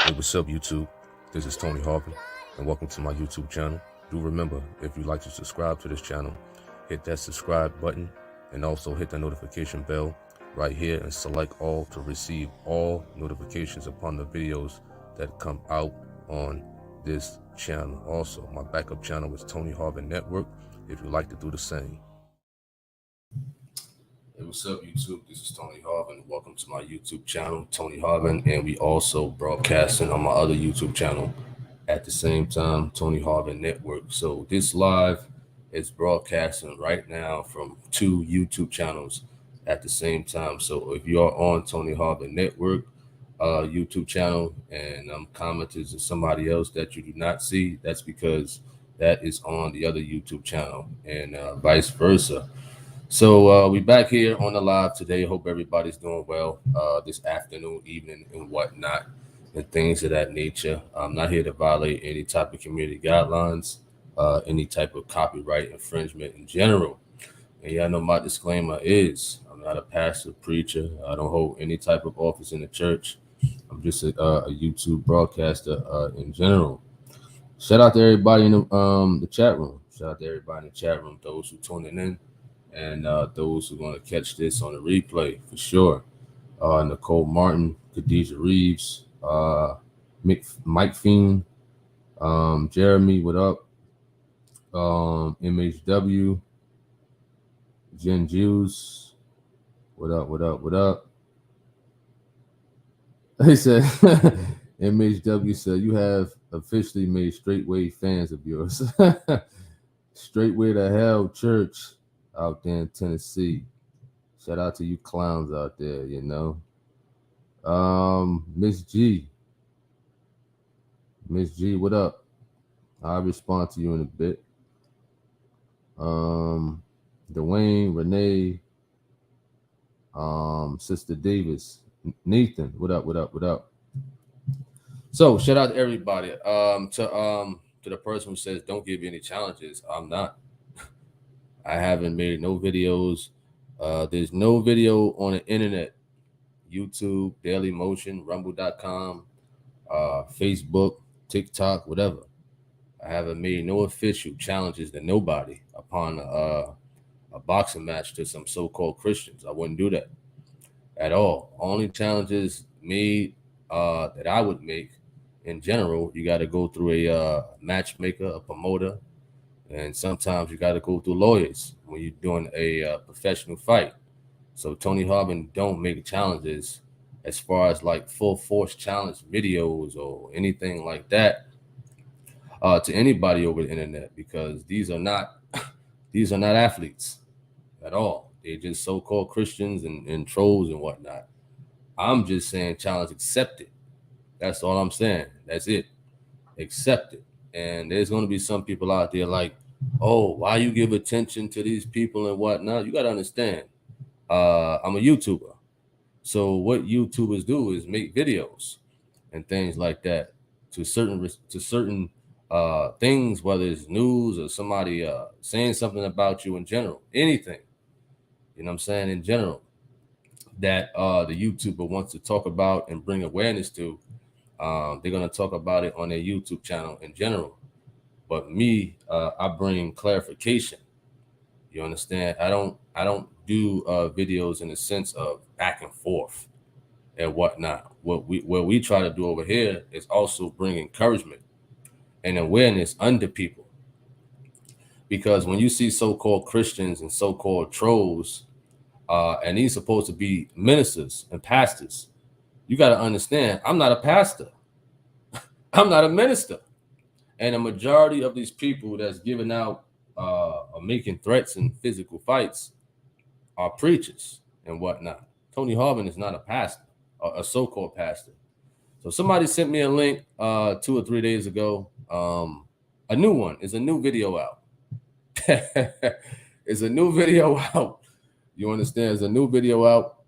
Hey, what's up, YouTube? This is Tony Harvin, and welcome to my YouTube channel. Do remember, if you'd like to subscribe to this channel, hit that subscribe button and also hit the notification bell right here and select all to receive all notifications upon the videos that come out on this channel. Also, my backup channel is Tony Harvin Network if you'd like to do the same. Hey, what's up, YouTube? This is Tony Harvin. Welcome to my YouTube channel, Tony Harvin, and we also broadcasting on my other YouTube channel at the same time, Tony Harvin Network. So this live is broadcasting right now from two YouTube channels at the same time. So if you are on Tony Harvin Network YouTube channel and I'm commenting to somebody else that you do not see, that's because that is on the other YouTube channel, and vice versa. So we back here on the live today. Hope everybody's doing well this afternoon, evening, and whatnot, and things of that nature. I'm not here to violate any type of community guidelines, any type of copyright infringement in general. And y'all know my disclaimer is I'm not a pastor, preacher. I don't hold any type of office in the church. I'm just a YouTube broadcaster in general. Shout out to everybody in the chat room. Shout out to everybody in the chat room, those who tuning in, and those who are going to catch this on the replay for sure. Nicole Martin, Khadijah Reeves, Mike Fiend, Jeremy, what up? MHW, Jen Juice, what up, what up, what up? He said, MHW said, you have officially made Straightway fans of yours. Straightway to Hell Church out there in Tennessee. Shout out to you clowns out there, you know. Miss G, what up? I'll respond to you in a bit. Dwayne, Renee, Sister Davis, Nathan, what up, what up, what up? So shout out to everybody. To the person who says don't give me any challenges, I'm not. I haven't made no videos. There's no video on the internet, YouTube, Daily Motion, Rumble.com, Facebook, TikTok, whatever. I haven't made no official challenges to nobody upon a boxing match to some so-called Christians. I wouldn't do that at all. Only challenges made that I would make in general, you got to go through a matchmaker, a promoter, and sometimes you got to go through lawyers when you're doing a professional fight. So Tony Harvin don't make challenges as far as like full force challenge videos or anything like that to anybody over the internet, because these are not athletes at all. They're just so-called Christians and trolls and whatnot. I'm just saying challenge accepted. That's all I'm saying. That's it. Accept it. And there's going to be some people out there like, oh, why you give attention to these people and whatnot? You got to understand, I'm a YouTuber. So what YouTubers do is make videos and things like that to certain things, whether it's news or somebody saying something about you in general, anything, you know what I'm saying, in general, that the YouTuber wants to talk about and bring awareness to. They're going to talk about it on their YouTube channel in general. But me, I bring clarification. You understand? I don't do videos in the sense of back and forth and whatnot. What we try to do over here is also bring encouragement and awareness under people. Because when you see so-called Christians and so-called trolls, and these supposed to be ministers and pastors, you got to understand, I'm not a pastor. I'm not a minister. And a majority of these people that's giving out or making threats and physical fights are preachers and whatnot. Tony Harvin is not a pastor, a so-called pastor. So somebody sent me a link 2 or 3 days ago. A new one. It's a new video out. It's a new video out. You understand? It's a new video out.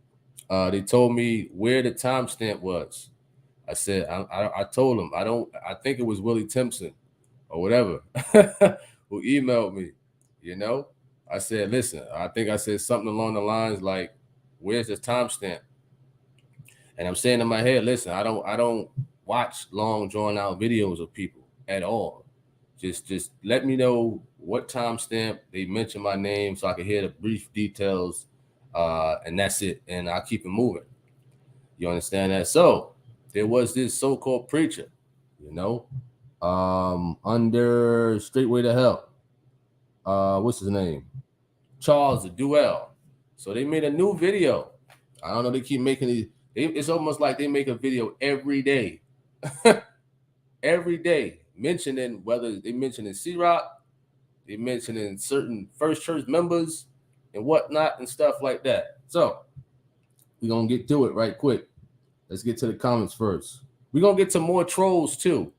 They told me where the timestamp was. I said, I told him, I think it was Willie Timpson or whatever who emailed me, you know. I said, listen, I think I said something along the lines like, where's the timestamp? And I'm saying in my head, listen, I don't watch long drawn out videos of people at all. Just let me know what timestamp they mention my name so I can hear the brief details, and that's it. And I'll keep it moving. You understand that? So there was this so-called preacher, you know, under Straightway to Hell. What's his name? Charles the Duell. So they made a new video. I don't know. They keep making these. It's almost like they make a video every day, every day, mentioning whether they mentioning C-Rock, they mentioning certain First Church members and whatnot and stuff like that. So we're gonna get to it right quick. Let's get to the comments first. We're gonna get to more trolls too.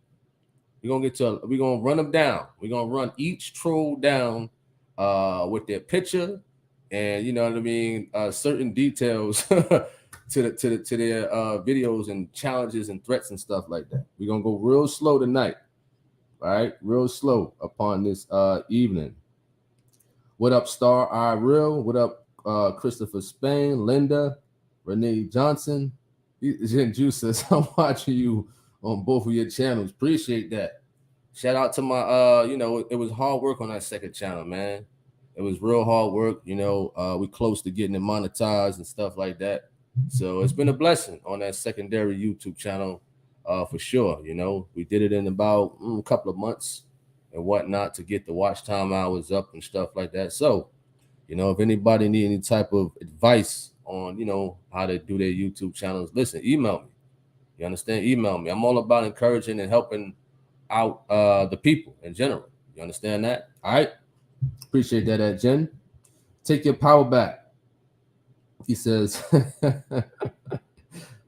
We're gonna run them down. We're gonna run each troll down with their picture and you know what I mean, certain details to their videos and challenges and threats and stuff like that. We're gonna go real slow tonight. All right, real slow upon this evening. What up, Star I Real? What up, Christopher Spain, Linda, Renee Johnson? Jen Juice says, I'm watching you on both of your channels. Appreciate that. Shout out to my it was hard work on that second channel, man. It was real hard work. We close to getting it monetized and stuff like that. So it's been a blessing on that secondary YouTube channel, for sure. We did it in about a couple of months and whatnot to get the watch time hours up and stuff like that. So, if anybody need any type of advice on, how to do their YouTube channels, listen, email me. You understand? Email me. I'm all about encouraging and helping out the people in general. You understand that? All right. Appreciate that, Jen. Take your power back. He says,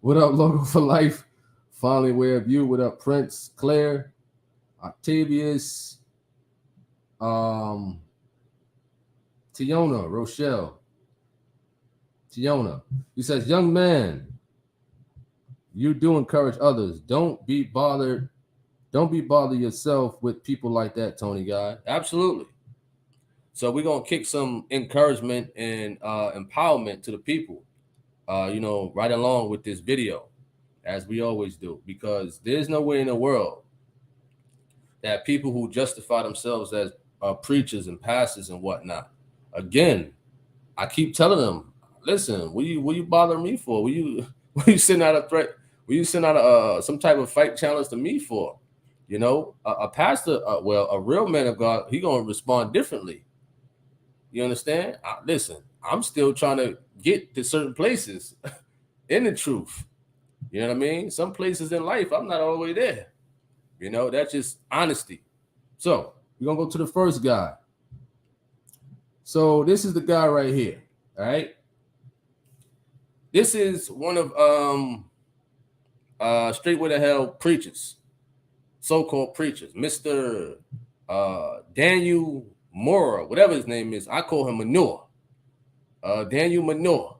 what up, Logo for Life? Finally aware of you. What up, Prince, Claire, Octavius, Tiona, Rochelle. Tiona. He says, young man, you do encourage others. Don't be bothered yourself with people like that, Tony Guy. Absolutely. So we're going to kick some encouragement and empowerment to the people, right along with this video, as we always do, because there's no way in the world that people who justify themselves as preachers and pastors and whatnot, again, I keep telling them, listen, what you bothering me for? What you send out a threat? What you send out some type of fight challenge to me for? A pastor, a real man of God, he gonna respond differently. You understand? Listen, I'm still trying to get to certain places in the truth. You know what I mean? Some places in life, I'm not all the way there. That's just honesty. So we're gonna go to the first guy. So this is the guy right here. All right. This is one of Straightway to Hell preachers, so-called preachers, Mr. Daniel Mora, whatever his name is. I call him Manure. Daniel Manure.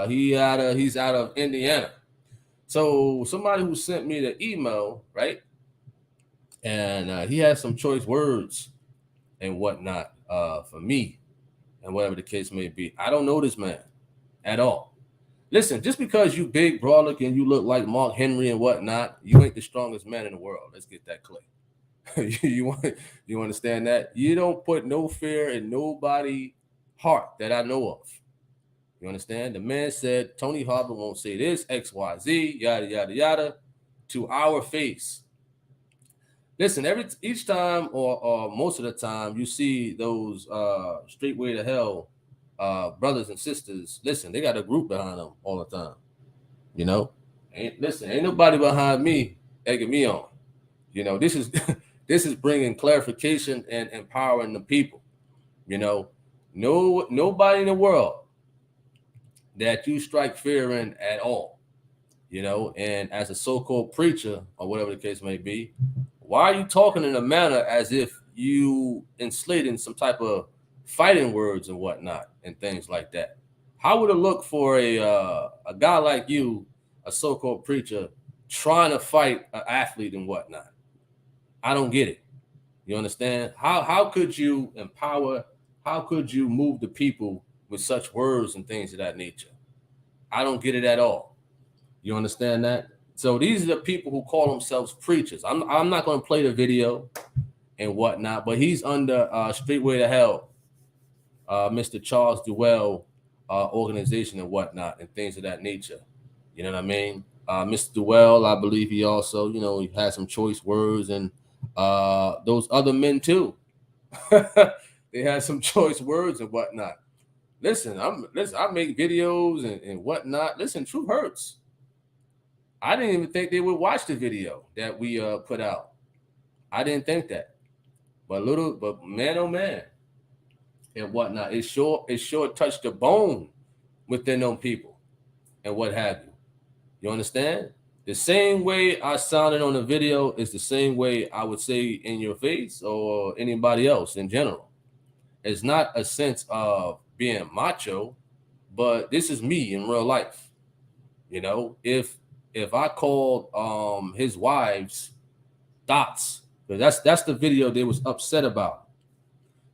He's out of Indiana. So somebody who sent me the email, right? And he has some choice words and whatnot for me, and whatever the case may be. I don't know this man at all. Listen, just because you big, broad looking, you look like Mark Henry and whatnot, you ain't the strongest man in the world. Let's get that clear. you understand that? You don't put no fear in nobody's heart that I know of. You understand? The man said Tony Harvin won't say this, XYZ, yada yada yada, to our face. Listen, each time or most of the time you see those Straightway to Hell brothers and sisters, listen, they got a group behind them all the time. Ain't nobody behind me egging me on. This is this is bringing clarification and empowering the people. Nobody in the world that you strike fear in at all. And as a so-called preacher or whatever the case may be, why are you talking in a manner as if you enslaved some type of fighting words and whatnot and things like that? How would it look for a guy like you, a so-called preacher, trying to fight an athlete and whatnot? I don't get it. You understand? How could you empower? How could you move the people with such words and things of that nature? I don't get it at all. You understand that? So these are the people who call themselves preachers. I'm not going to play the video and whatnot, but he's under Streetway to Hell, Mr. Charles Duell organization and whatnot and things of that nature. You know what I mean? Mr. Duell, I believe he also, he had some choice words, and those other men too. They had some choice words and whatnot. Listen, I make videos and whatnot. Listen, truth hurts. I didn't even think they would watch the video that we put out. I didn't think that. But man, oh man, and whatnot. It sure touched the bone within them people and what have you. You understand? The same way I sounded on the video is the same way I would say in your face or anybody else in general. It's not a sense of being macho, but this is me in real life. If I called his wives thoughts, because that's the video they was upset about.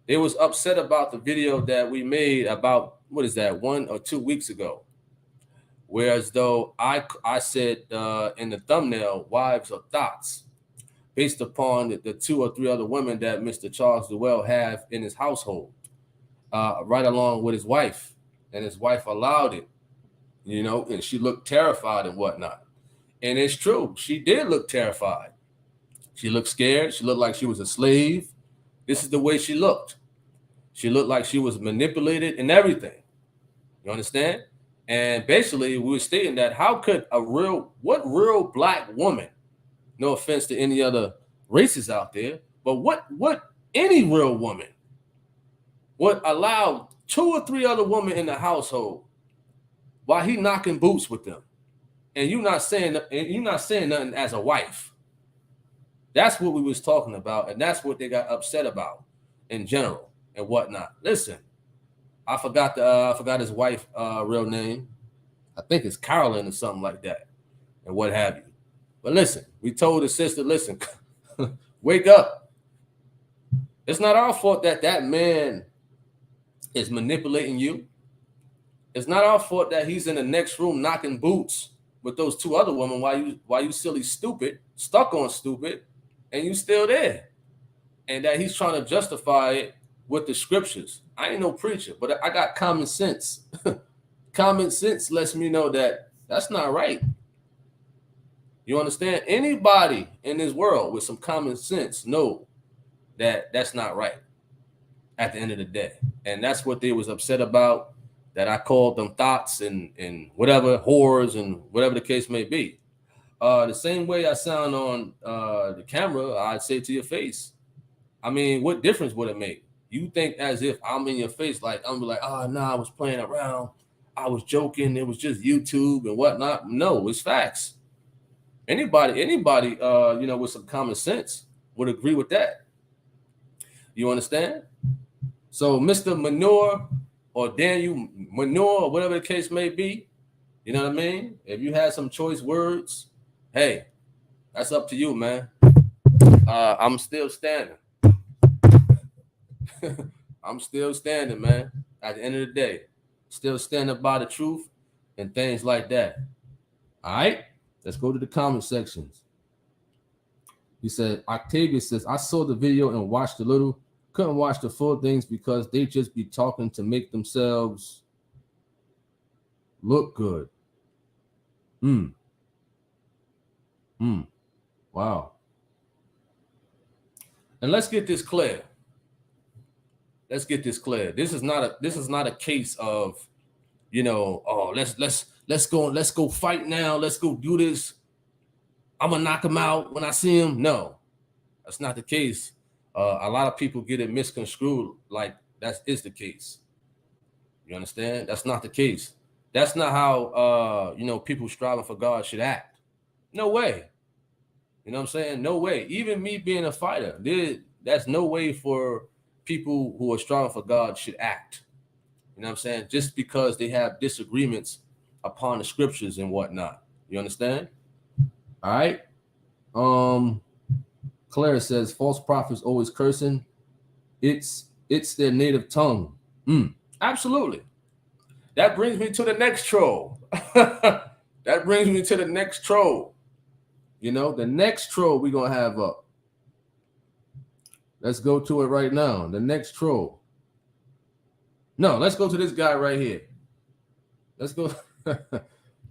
They was upset about the video that we made about, what is that, 1 or 2 weeks ago. Whereas though I said in the thumbnail, wives or thoughts, based upon the 2 or 3 other women that Mr. Charles Duell have in his household, right along with his wife. And his wife allowed it, and she looked terrified and whatnot. And it's true. She did look terrified. She looked scared. She looked like she was a slave. This is the way she looked. She looked like she was manipulated and everything. You understand? And basically, we were stating that how could what real black woman, no offense to any other races out there, but what any real woman would allow 2 or 3 other women in the household while he knocking boots with them, and you're not saying nothing as a wife? That's what we was talking about, and that's what they got upset about in general and whatnot. Listen, I forgot his wife real name. I think it's Carolyn or something like that, and what have you. But listen, we told the sister, listen, wake up. It's not our fault that man is manipulating you. It's not our fault that he's in the next room knocking boots with those 2 other women while you silly stupid, stuck on stupid, and you still there. And that he's trying to justify it with the scriptures. I ain't no preacher, but I got common sense. Common sense lets me know that that's not right. You understand? Anybody in this world with some common sense know that that's not right at the end of the day. And that's what they was upset about, that I called them thoughts and whatever, whores and whatever the case may be. The same way I sound on the camera, I'd say to your face. I mean, what difference would it make? You think as if I'm in your face, like I'm like, I was playing around. I was joking. It was just YouTube and whatnot. No, it's facts. Anybody, with some common sense would agree with that. You understand? So Mr. Manure or Daniel Manure or whatever the case may be, you know what I mean? If you had some choice words, hey, that's up to you, man. I'm still standing. I'm still standing, man. At the end of the day, still standing by the truth and things like that. All right, let's go to the comment sections. He said, Octavius says, I saw the video and watched a little. Couldn't watch the full things because they just be talking to make themselves look good. Wow. And let's get this clear. This is not a case of, let's go fight now. Let's go do this. I'm gonna knock him out when I see him. No, that's not the case. A lot of people get it misconstrued like that is the case. You understand? That's not the case. That's not how people striving for God should act. No way. You know what I'm saying? No way. Even me being a fighter, that's no way for people who are striving for God should act. You know what I'm saying? Just because they have disagreements upon the scriptures and whatnot. You understand? All right. Claire says false prophets always cursing. It's their native tongue. Absolutely. That brings me to the next troll. You know, the next troll we're gonna have up. Let's go to it right now. The next troll. No, let's go to this guy right here. Let's go.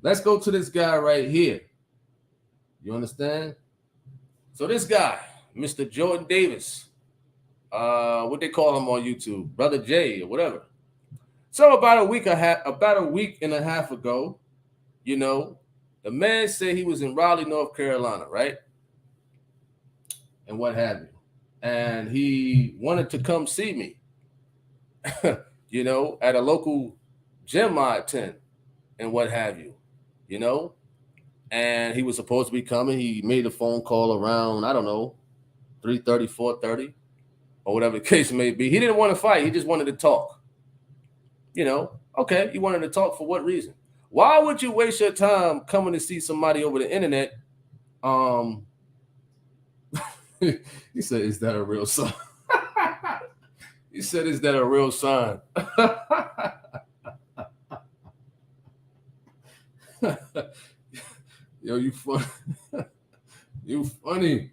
Let's go to this guy right here. You understand? So this guy, Mr. Jordan Davis, what they call him on YouTube, Brother J or whatever. So about a week and a half ago, you know, the man said he was in Raleigh, North Carolina, right? And what have you. And he wanted to come see me, you know, at a local gym I attend and what have you, you know. And he was supposed to be coming. He made a phone call around, I don't know, 3:30, 4:30, or whatever the case may be. He didn't want to fight. He just wanted to talk. You know, okay, you wanted to talk for what reason? Why would you waste your time coming to see somebody over the internet? He said, "Is that a real sign?" He said, "Is that a real sign?" Yo, you funny. You funny.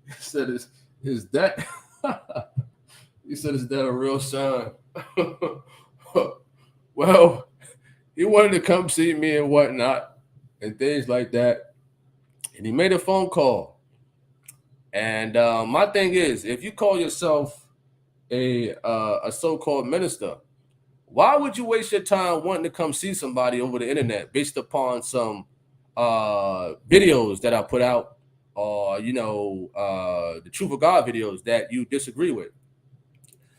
He said, "Is that?" He said, "Is that a real sign?" Well, he wanted to come see me and whatnot and things like that. And he made a phone call. And my thing is, if you call yourself a so-called minister, why would you waste your time wanting to come see somebody over the internet based upon some videos that I put out, or you know, the Truth of God videos that you disagree with?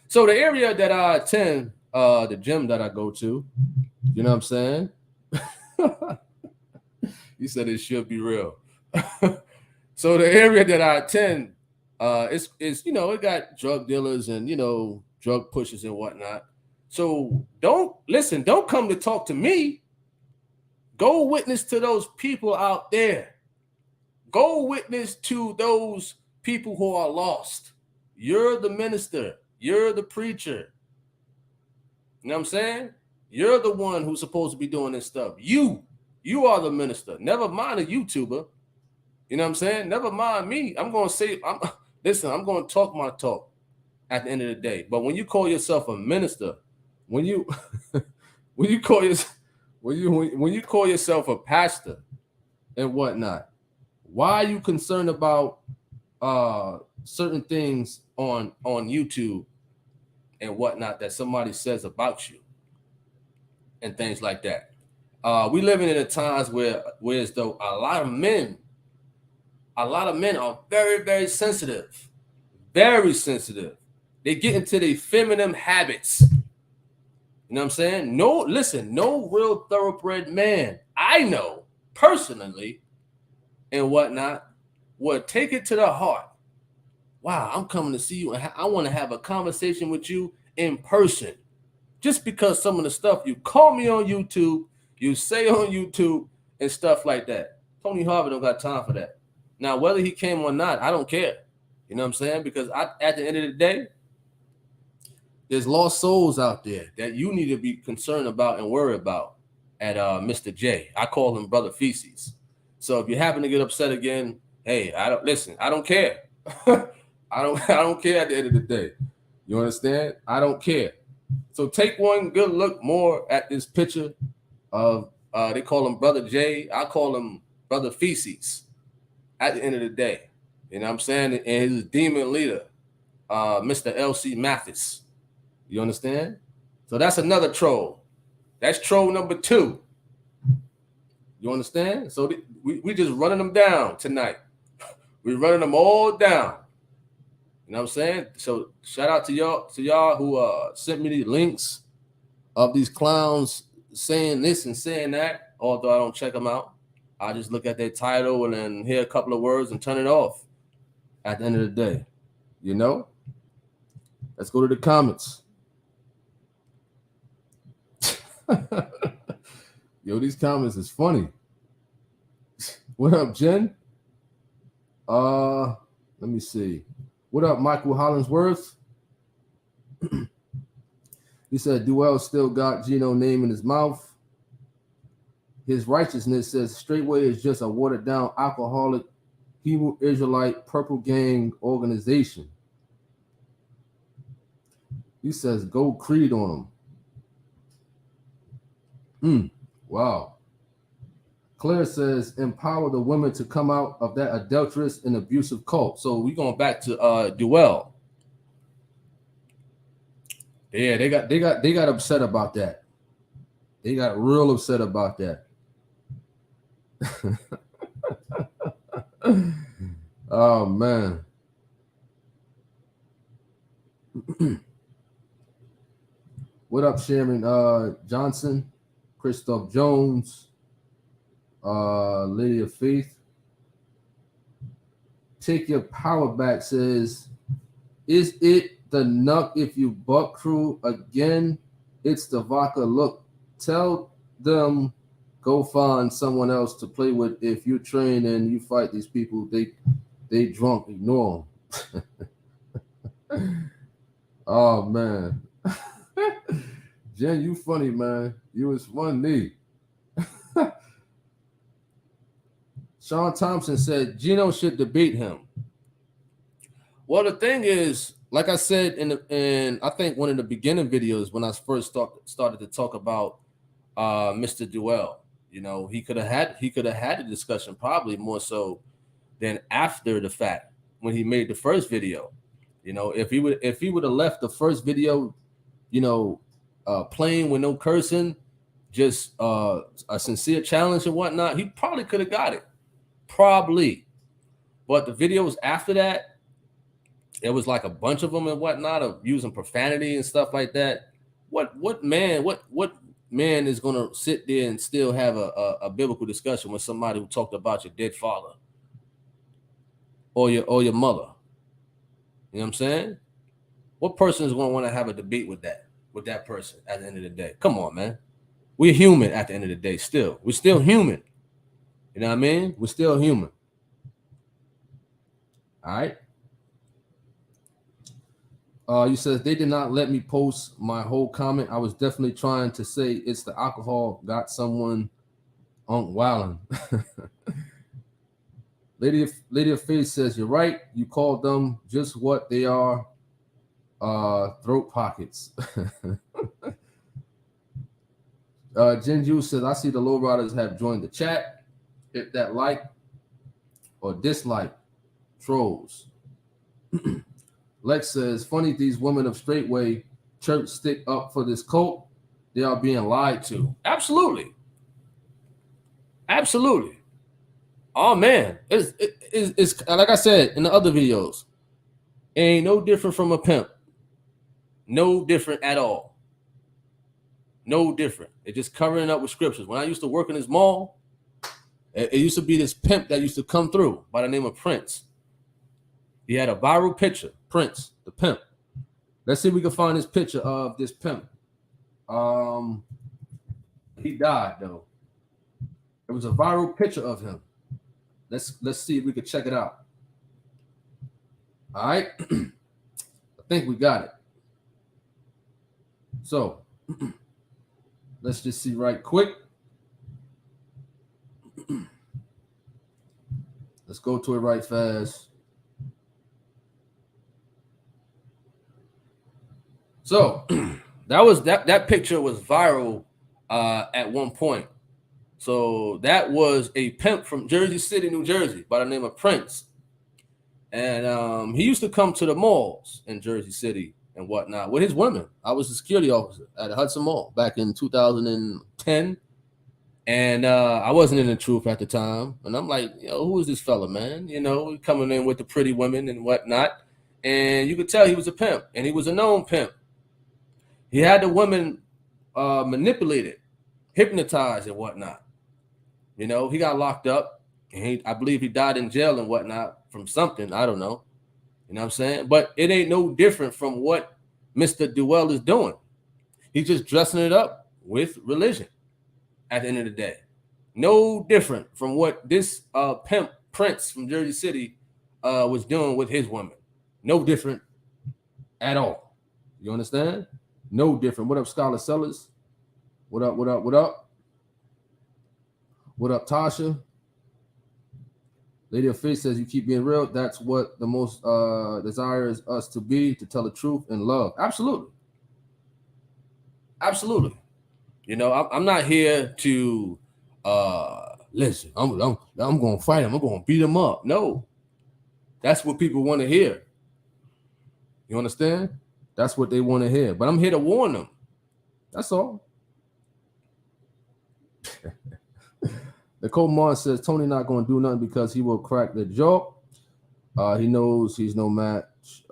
So the area that I attend, the gym that I go to, you know what I'm saying? He said it should be real. So the area that I attend, it's you know, it got drug dealers and you know drug pushers and whatnot. So don't come to talk to me. Go witness to those people out there. Go witness to those people who are lost. You're the minister. You're the preacher. You know what I'm saying? You're the one who's supposed to be doing this stuff. You are the minister. Never mind a YouTuber. You know what I'm saying? Never mind me. I'm going to say, listen, I'm going to talk my talk at the end of the day. But when you call yourself a minister, when you when you call yourself a pastor and whatnot, why are you concerned about certain things on YouTube and whatnot that somebody says about you and things like that? We living in a times where as though a lot of men are very, very sensitive. Very sensitive. They get into their feminine habits. You know what I'm saying? No real thoroughbred man I know personally and whatnot would take it to the heart. Wow, I'm coming to see you and I want to have a conversation with you in person. Just because some of the stuff you call me on YouTube, you say on YouTube and stuff like that. Tony Harvin don't got time for that. Now, whether he came or not, I don't care. You know what I'm saying? Because at the end of the day, there's lost souls out there that you need to be concerned about and worry about at Mr. J. I call him Brother Feces. So if you happen to get upset again, hey, I don't care. I don't care at the end of the day. You understand? I don't care. So take one good look more at this picture of they call him Brother J. I call him Brother Feces at the end of the day. You know what I'm saying? And his demon leader, Mr. L.C. Mathis. You understand? So that's another troll. That's troll number 2. You understand? So we just running them down tonight. We're running them all down. You know what I'm saying? So shout out to y'all who sent me the links of these clowns saying this and saying that, although I don't check them out. I just look at their title and then hear a couple of words and turn it off at the end of the day. You know? Let's go to the comments. Yo, these comments is funny. What up, Jen? Let me see. What up, Michael Hollingsworth? He said Duell still got Gino name in his mouth. his righteousness says Straightway is just a watered down alcoholic Hebrew Israelite purple gang organization. He says go creed on him. Wow. Claire says empower the women to come out of that adulterous and abusive cult. So we going back to Duell. Yeah, they got upset about that. They got real upset about that. Oh man. What up, Sharon Johnson, Christoph Jones, Lady of Faith. Take your power back says, is it the Nuck if you buck crew again? It's the vodka. Look, tell them go find someone else to play with. If you train and you fight these people, they drunk, ignore them. Oh man. Jen, you funny, man. You was funny. Sean Thompson said Gino should debate him. Well, the thing is, like I said in I think one of the beginning videos when I first started to talk about Mr. Duell, you know, he could have had a discussion probably more so than after the fact when he made the first video. You know, if he would have left the first video, you know, playing with no cursing, just a sincere challenge and whatnot, he probably could have got it. Probably. But the videos after that, it was like a bunch of them and whatnot of using profanity and stuff like that. What man is gonna sit there and still have a biblical discussion with somebody who talked about your dead father or your mother? You know what I'm saying? What person is gonna want to have a debate with that person at the end of the day? Come on, man. We're human at the end of the day. Still, we're still human. You know what I mean? We're still human. All right. You said they did not let me post my whole comment. I was definitely trying to say it's the alcohol got someone on wilding. Lady of Faith says you're right. You called them just what they are, throat pockets. Jinju says I see the lowriders have joined the chat. Hit that like or dislike, trolls. Lex says, funny these women of Straightway Church stick up for this cult. They are being lied to. Absolutely. Absolutely. Oh, man. It's like I said in the other videos, it ain't no different from a pimp. No different at all. No different. It's just covering up with scriptures. When I used to work in this mall, it used to be this pimp that used to come through by the name of Prince. He had a viral picture, Prince, the pimp. Let's see if we can find this picture of this pimp. He died though. It was a viral picture of him. Let's see if we can check it out. All right. I think we got it. So let's just see right quick. Let's go to it right fast. So that picture was viral at one point. So that was a pimp from Jersey City, New Jersey, by the name of Prince. And he used to come to the malls in Jersey City and whatnot with his women. I was a security officer at Hudson Mall back in 2010. And I wasn't in the truth at the time. And I'm like, who is this fella, man? Coming in with the pretty women and whatnot. And you could tell he was a pimp, and he was a known pimp. He had the women manipulated, hypnotized, and whatnot. He got locked up, and I believe he died in jail and whatnot from something. I don't know. You know what I'm saying? But it ain't no different from what Mr. Duell is doing. He's just dressing it up with religion at the end of the day. No different from what this pimp Prince from Jersey City was doing with his women. No different at all. You understand? No different. What up, Scholar Sellers? What up? What up, Tasha? Lady of Faith says you keep being real. That's what the most desires us to be, to tell the truth and love. Absolutely. Absolutely. You know, I'm not here to listen. I'm gonna fight him. I'm gonna beat him up. No, that's what people want to hear. You understand? That's what they want to hear. But I'm here to warn them. That's all. Nicole Martin says Tony not gonna do nothing because he will crack the jaw. He knows he's no match.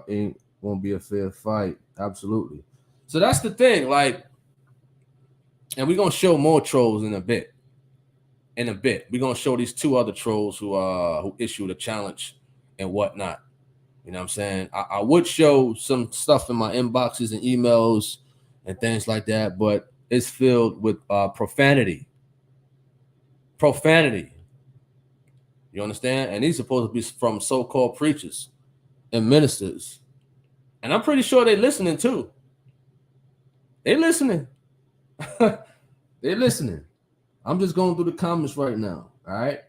Ain't gonna be a fair fight. Absolutely. So that's the thing. Like, and we're gonna show more trolls in a bit. We're gonna show these two other trolls who issued a challenge and whatnot. You know what I'm saying? I would show some stuff in my inboxes and emails and things like that, but it's filled with profanity. Profanity. You understand? And these are supposed to be from so-called preachers and ministers. And I'm pretty sure they're listening too. They're listening. They're listening. I'm just going through the comments right now. All right.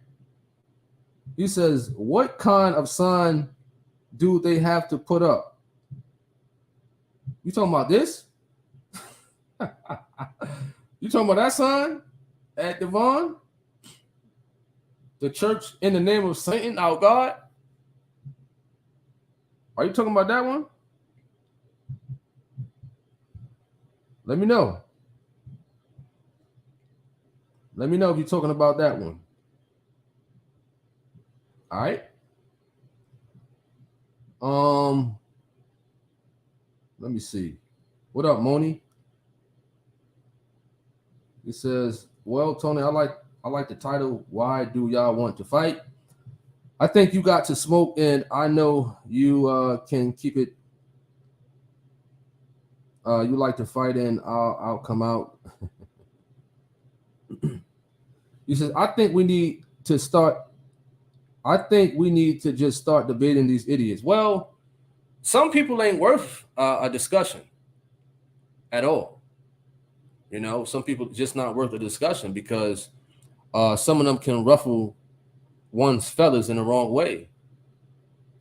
He says, what kind of sign do they have to put up? You talking about this? You talking about that sign at Devon? The church in the name of Satan, our God? Are you talking about that one? Let me know. Let me know if you're talking about that one. All right. Let me see. What up, Moni? It says, well, Tony, I like the title. Why do y'all want to fight? I think you got to smoke, and I know you can keep it. You like to fight, and I'll come out. He says, I think we need to just start debating these idiots. Well, some people ain't worth a discussion at all. You know, some people just not worth a discussion because some of them can ruffle one's feathers in the wrong way.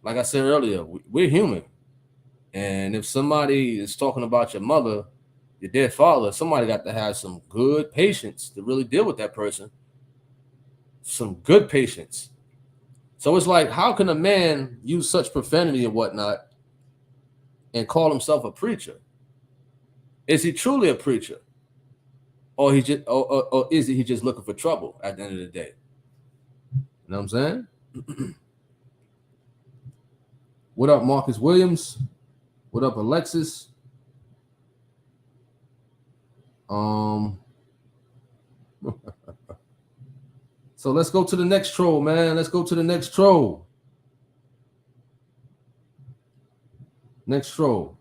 Like I said earlier, we're human. And if somebody is talking about your mother, your dead father, somebody got to have some good patience to really deal with that person. Some good patience. So it's like, how can a man use such profanity and whatnot and call himself a preacher? Is he truly a preacher? Or is he just looking for trouble at the end of the day? You know what I'm saying? What up, Marcus Williams? What up, Alexis? So let's go to the next troll, man. Let's go to the next troll. Next troll.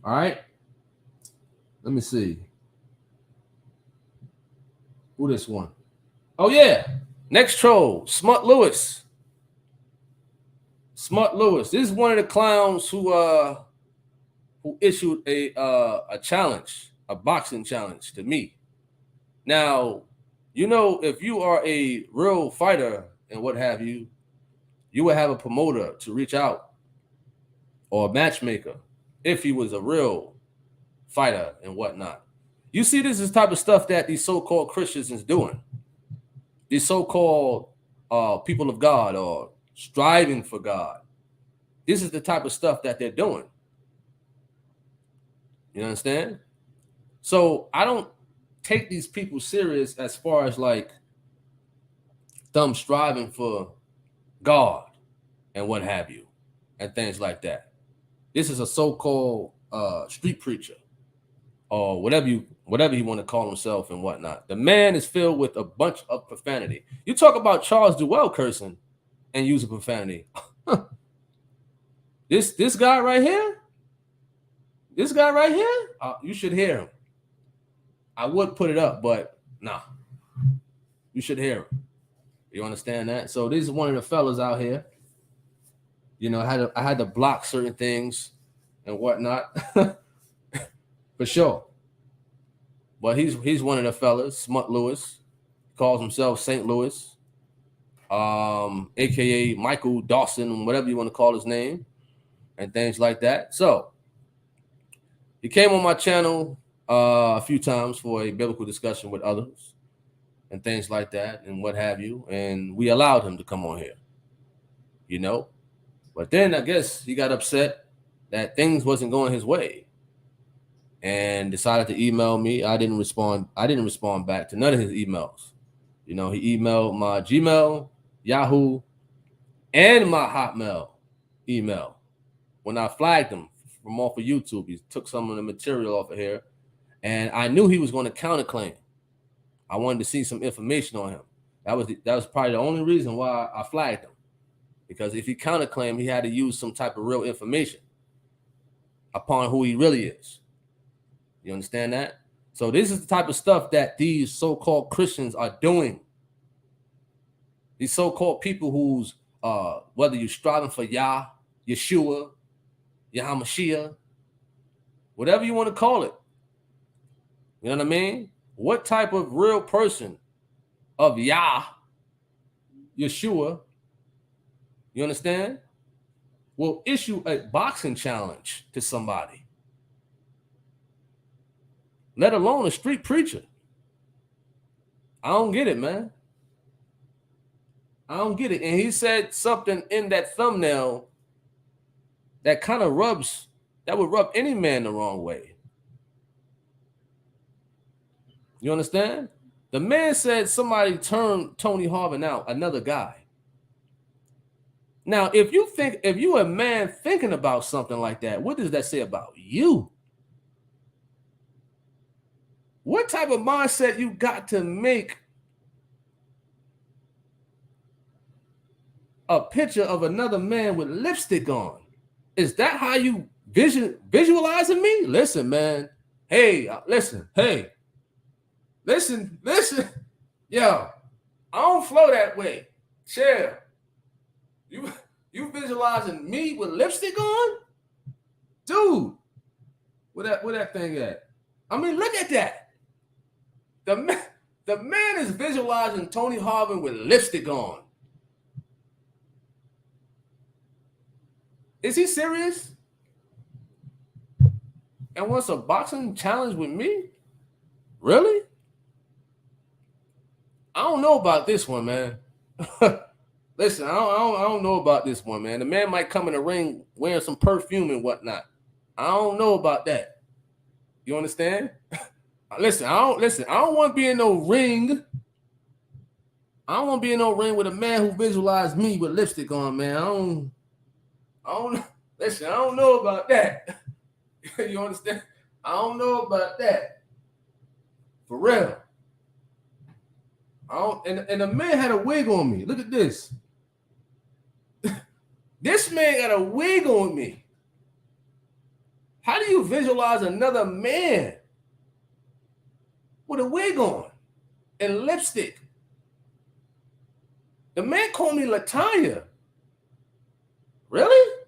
All right. Let me see. Who this one? Oh, yeah. Next troll, Smut Lewis. Smut Lewis. This is one of the clowns who issued a challenge, a boxing challenge to me. Now, you know, if you are a real fighter and what have you, you would have a promoter to reach out or a matchmaker if he was a real fighter and whatnot. You see, this is the type of stuff that these so-called Christians is doing. These so-called people of God or striving for God. This is the type of stuff that they're doing. You understand? So I don't take these people serious as far as like them striving for God and what have you and things like that. This is a so-called street preacher or whatever you want to call himself and whatnot. The man is filled with a bunch of profanity. You talk about Charles Duell cursing and using profanity. This guy right here, you should hear him. I would put it up, but nah. You should hear him. You understand that? So this is one of the fellas out here. You know, I had to block certain things and whatnot. For sure. But he's one of the fellas, Smut Lewis. calls himself St. Louis, aka Michael Dawson, whatever you want to call his name, and things like that. So he came on my channel a few times for a biblical discussion with others and things like that and what have you. And we allowed him to come on here, you know. But then I guess he got upset that things wasn't going his way and decided to email me. I didn't respond back to none of his emails. You know, he emailed my Gmail, Yahoo, and my Hotmail email. When I flagged him from off of YouTube, he took some of the material off of here, and I knew he was going to counterclaim. I wanted to see some information on him. That was probably the only reason why I flagged him, because if he counterclaimed, he had to use some type of real information upon who he really is. You understand that? So this is the type of stuff that these so-called Christians are doing. These so-called people who's whether you're striving for Yah, Yeshua, Yahamashiach, whatever you want to call it. You know what I mean? What type of real person of Yah, Yeshua, you understand, will issue a boxing challenge to somebody, let alone a street preacher? I don't get it, man. I don't get it. And he said something in that thumbnail that kind of would rub any man the wrong way. You understand? The man said somebody turned Tony Harvin out, another guy. Now, if you're a man thinking about something like that, what does that say about you? What type of mindset you got to make a picture of another man with lipstick on? Is that how you visualizing me? Listen, man. Hey, listen. Hey, listen. Yo, I don't flow that way. Chill. You visualizing me with lipstick on? Dude, where that thing at? I mean, look at that. The man is visualizing Tony Harvin with lipstick on. Is he serious? And wants a boxing challenge with me? Really? I don't know about this one, man. Listen, I don't know about this one, man. The man might come in the ring wearing some perfume and whatnot. I don't know about that. You understand? Listen, I don't want to be in no ring. I don't want to be in no ring with a man who visualized me with lipstick on, man. I don't know about that. You understand? I don't know about that. For real. And the man had a wig on me. Look at this. This man got a wig on me. How do you visualize another man with a wig on and lipstick? The man called me Latanya. Really?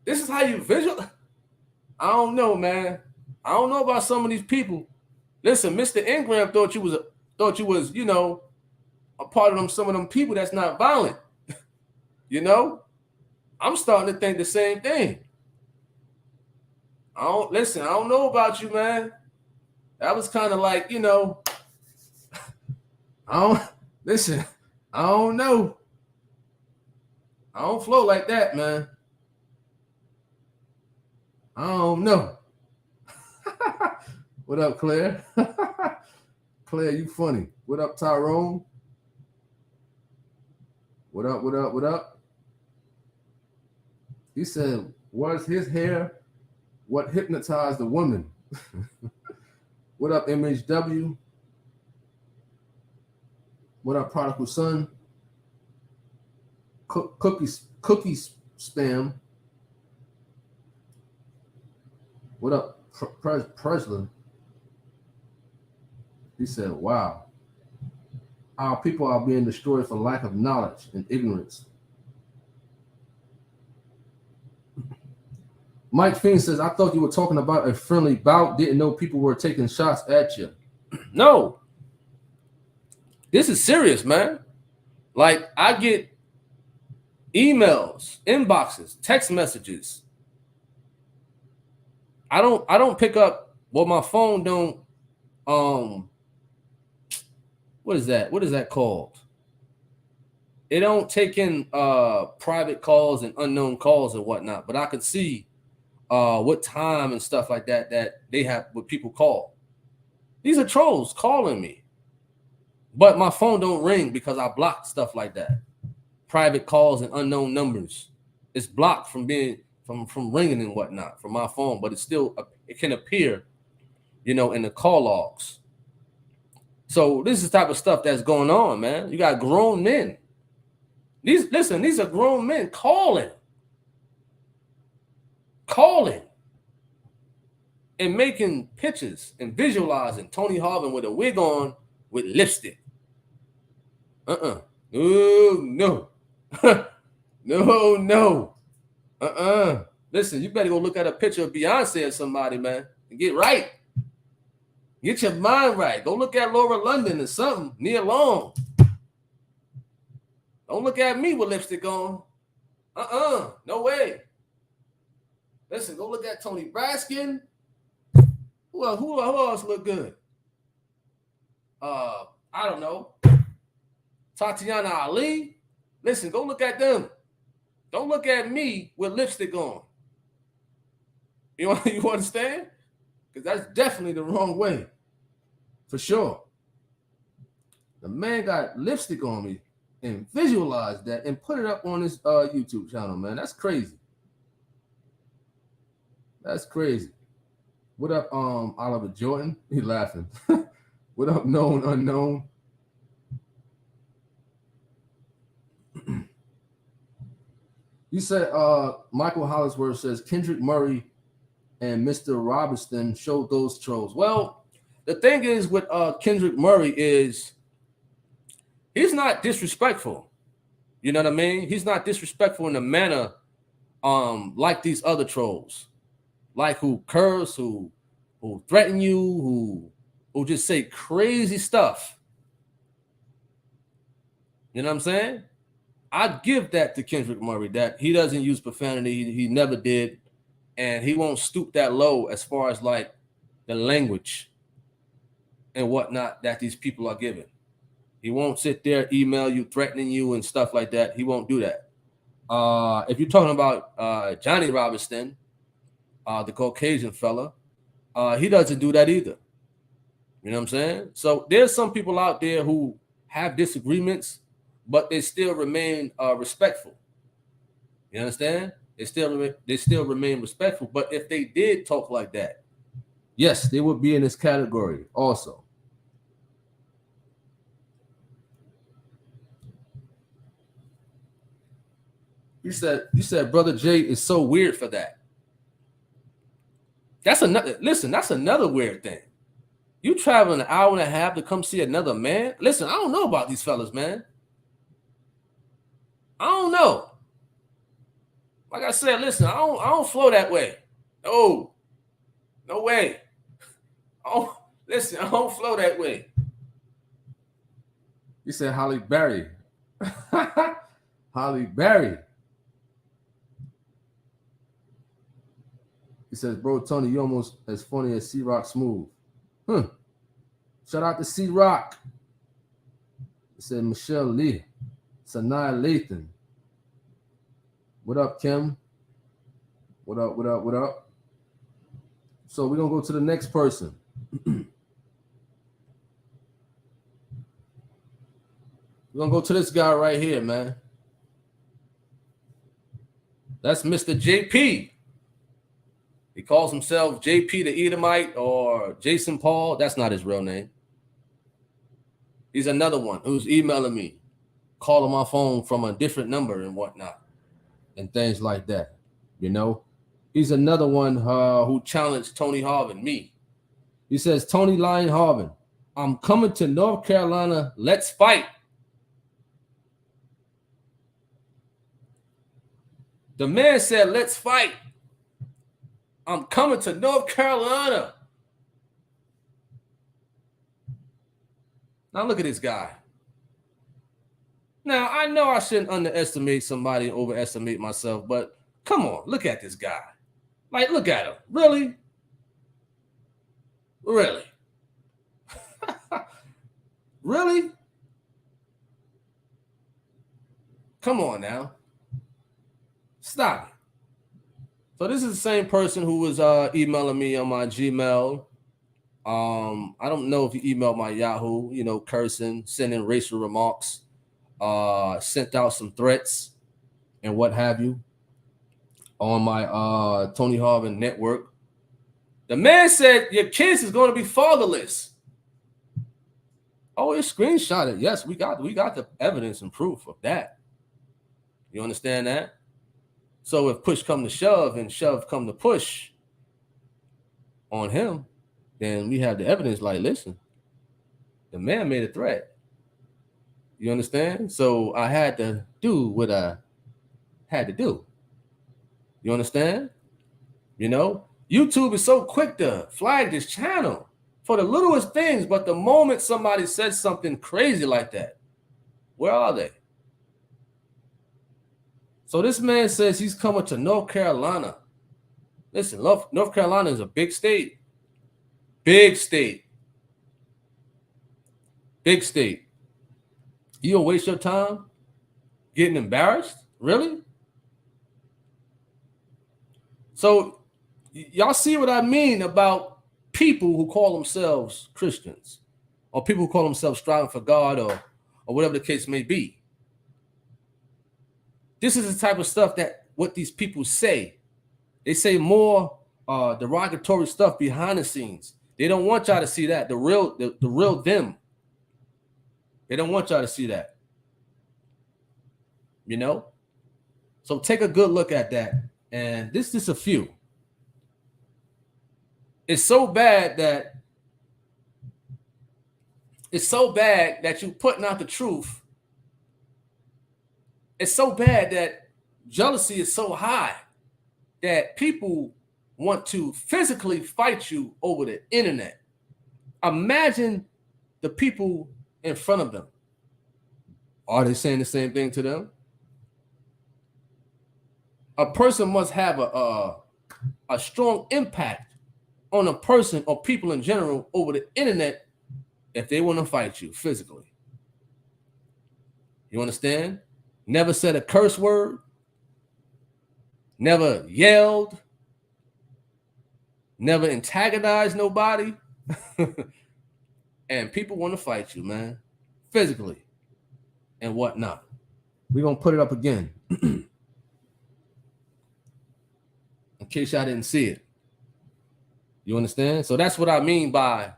This is how you visualize? I don't know, man. I don't know about some of these people. Listen, Mr. Ingram thought you was, you know, a part of some of them people that's not violent. You know? I'm starting to think the same thing. I don't know about you, man. That was kind of like, you know, I don't know. I don't flow like that, man. I don't know. What up, Claire? Claire, you funny. What up, Tyrone? What up? He said, was his hair what hypnotized the woman? What up, MHW? What up, Prodigal Son? Cookies spam. What up, Presler? He said, wow. Our people are being destroyed for lack of knowledge and ignorance. Mike Fiend says, I thought you were talking about a friendly bout. Didn't know people were taking shots at you. No. This is serious, man. Like I get emails, inboxes, text messages. I don't pick up. Well, my phone don't. What is that? What is that called? It don't take in private calls and unknown calls and whatnot. But I can see what time and stuff like that they have what people call. These are trolls calling me. But my phone don't ring because I blocked stuff like that. Private calls and unknown numbers. It's blocked from being from ringing and whatnot from my phone, but it can appear, in the call logs. So this is the type of stuff that's going on, man. You got grown men. These are grown men calling, and making pictures and visualizing Tony Harvin with a wig on with lipstick. No. No. Listen, you better go look at a picture of Beyonce or somebody, man, and get right. Get your mind right. Go look at Laura London or something. Nia Long. Don't look at me with lipstick on. No way. Listen, go look at Tony Braskin. Who else look good? I don't know. Tatiana Ali. Listen, go look at them. Don't look at me with lipstick on. You understand? Because that's definitely the wrong way. For sure. The man got lipstick on me and visualized that and put it up on his YouTube channel, man. That's crazy. That's crazy. What up, Oliver Jordan? He laughing. What up, known unknown? You said Michael Hollisworth says Kendrick Murray and Mr. Robinson showed those trolls. Well, the thing is with Kendrick Murray is he's not disrespectful. You know what I mean? He's not disrespectful in a manner like these other trolls, like who curse, who threaten you, who just say crazy stuff. You know what I'm saying? I'd give that to Kendrick Murray, that he doesn't use profanity. He never did. And he won't stoop that low as far as like the language and whatnot that these people are giving. He won't sit there, email you, threatening you and stuff like that. He won't do that. If you're talking about Johnny Robinson, the Caucasian fella, he doesn't do that either. You know what I'm saying? So there's some people out there who have disagreements, but they still remain respectful. You understand? They still remain respectful. But if they did talk like that, yes, they would be in this category also. You said Brother Jay is so weird for that. That's another weird thing. You traveling an hour and a half to come see another man? Listen, I don't know about these fellas, man. I don't know. Like I said, listen, I don't flow that way. No way. Oh, listen, I don't flow that way. You said Holly Berry. Holly Berry. He says, bro, Tony, you almost as funny as C-Rock Smooth. Shout out to C-Rock. He said, Michelle Lee. Sanaya Lathan. What up, Kim? What up? So we're going to go to the next person. We're going to go to this guy right here, man. That's Mr. JP. He calls himself JP the Edomite or Jason Paul. That's not his real name. He's another one who's emailing me, calling my phone from a different number and whatnot, and things like that. You know, he's another one who challenged Tony Harvin, me. He says, Tony Lion Harvin, I'm coming to North Carolina. Let's fight. The man said, let's fight. I'm coming to North Carolina. Now look at this guy. Now, I know I shouldn't underestimate somebody and overestimate myself, but come on, look at this guy. Like, look at him. Really? Really? Really? Come on now. Stop it. So this is the same person who was emailing me on my Gmail. I don't know if he emailed my Yahoo, cursing, sending racial remarks, sent out some threats and what have you on my Tony Harvin network. The man said your kids is going to be fatherless. Oh, it's screenshotted. Yes, we got the evidence and proof of that. You understand that? So if push come to shove and shove come to push on him, then we have the evidence like, listen, the man made a threat. You understand? So I had to do what I had to do. You understand? YouTube is so quick to flag this channel for the littlest things, but the moment somebody says something crazy like that, where are they? So this man says he's coming to North Carolina. Listen, North Carolina is a big state. Big state. Big state. You don't waste your time getting embarrassed? Really? So y'all see what I mean about people who call themselves Christians or people who call themselves striving for God or whatever the case may be. This is the type of stuff that what these people say. They say more derogatory stuff behind the scenes. They don't want y'all to see that. The real them. They don't want y'all to see that. So take a good look at that. And this is a few. It's so bad that you're putting out the truth. It's so bad that jealousy is so high that people want to physically fight you over the internet. Imagine the people in front of them. Are they saying the same thing to them? A person must have a strong impact on a person or people in general over the internet if they want to fight you physically. You understand? Never said a curse word. Never yelled. Never antagonized nobody. And people want to fight you, man. Physically. And whatnot. We're going to put it up again. In case y'all didn't see it. You understand? So that's what I mean by,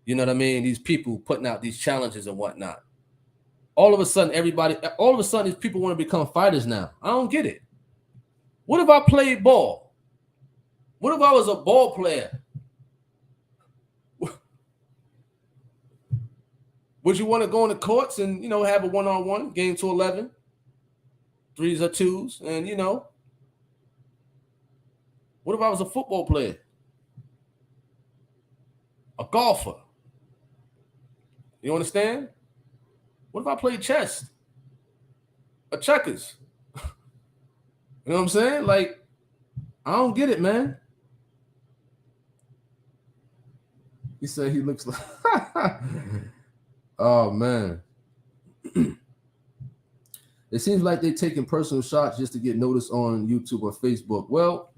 these people putting out these challenges and whatnot. All of a sudden, these people want to become fighters now. I don't get it. What if I played ball? What if I was a ball player? Would you want to go in the courts and, have a one-on-one game to 11, 3s or 2s, and, what if I was a football player? A golfer? You understand? What if I played chess? Or checkers? You know what I'm saying? Like, I don't get it, man. He said he looks like... Oh, man. It seems like they're taking personal shots just to get noticed on YouTube or Facebook. Well,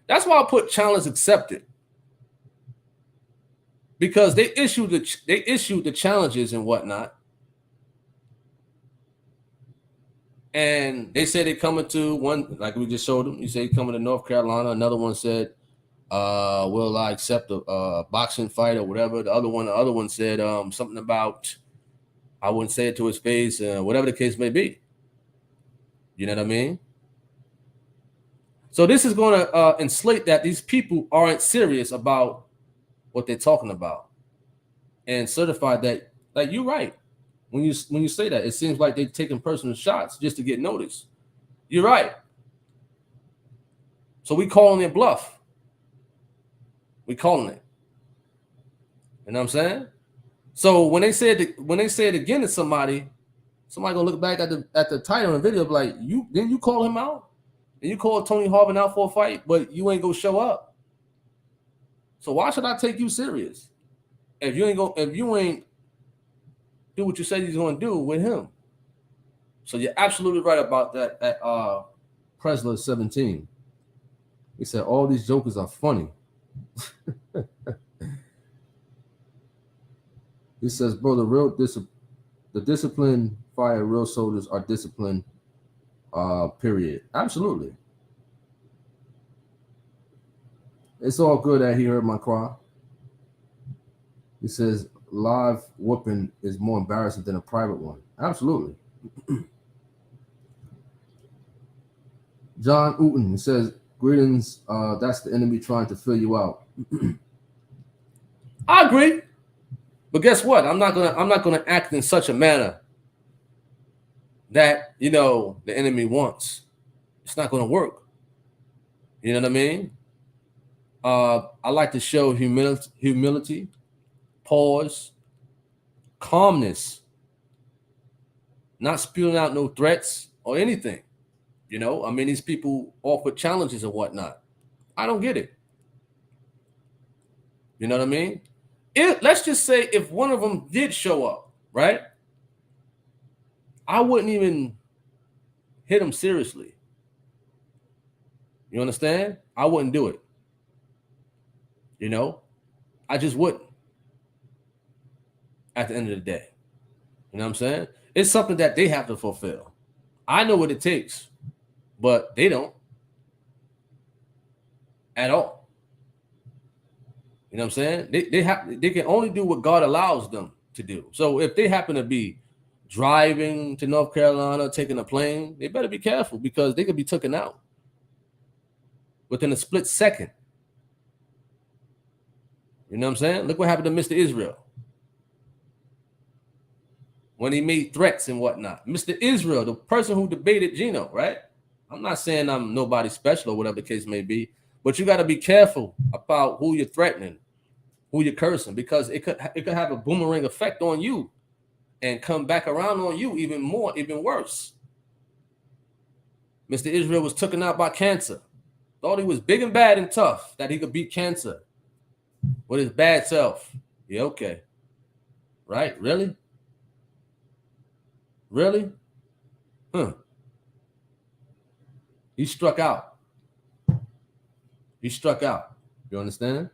that's why I put challenge accepted. Because they issued the challenges and whatnot. And they said they're coming to one, like we just showed them. You say coming to North Carolina. Another one said, will I accept a boxing fight or whatever? The other one said something about, I wouldn't say it to his face, whatever the case may be. You know what I mean? So this is going to inflate that these people aren't serious about what they're talking about, and certify that, like, you're right. When you say that, it seems like they're taking personal shots just to get noticed. You're right. So we calling it bluff. We calling it. You know what I'm saying? So when they say it again to somebody, Somebody gonna look back at the title and video like, you call him out? And you call Tony Harvin out for a fight, but you ain't gonna show up. So why should I take you serious? If you ain't do what you said he's gonna do with him. So you're absolutely right about that at Presler 17. He said all these jokers are funny. He says, bro, the disciplined fire real soldiers are disciplined, period. Absolutely. It's all good that he heard my cry. He says live whooping is more embarrassing than a private one. Absolutely. John Uten says, greetings, that's the enemy trying to fill you out. I agree. But guess what? I'm not gonna act in such a manner that the enemy wants. It's not gonna work. You know what I mean? I like to show humility, pause, calmness, not spewing out no threats or anything. I mean, these people offer challenges and whatnot. I don't get it. You know what I mean? Let's just say if one of them did show up, right? I wouldn't even hit him seriously. You understand? I wouldn't do it. I just wouldn't. At the end of the day. You know what I'm saying? It's something that they have to fulfill. I know what it takes, but they don't. At all. You know what I'm saying? They can only do what God allows them to do. So if they happen to be driving to North Carolina, taking a plane, they better be careful because they could be taken out within a split second. You know what I'm saying? Look what happened to Mr. Israel when he made threats and whatnot. Mr. Israel, the person who debated Gino, right? I'm not saying I'm nobody special or whatever the case may be, but you got to be careful about who you're threatening, who you're cursing, because it could have a boomerang effect on you and come back around on you even more, even worse. Mr. Israel was taken out by cancer. Thought he was big and bad and tough, that he could beat cancer with his bad self. Yeah, okay. Right? Really? Really? Huh. He struck out. He struck out. You understand?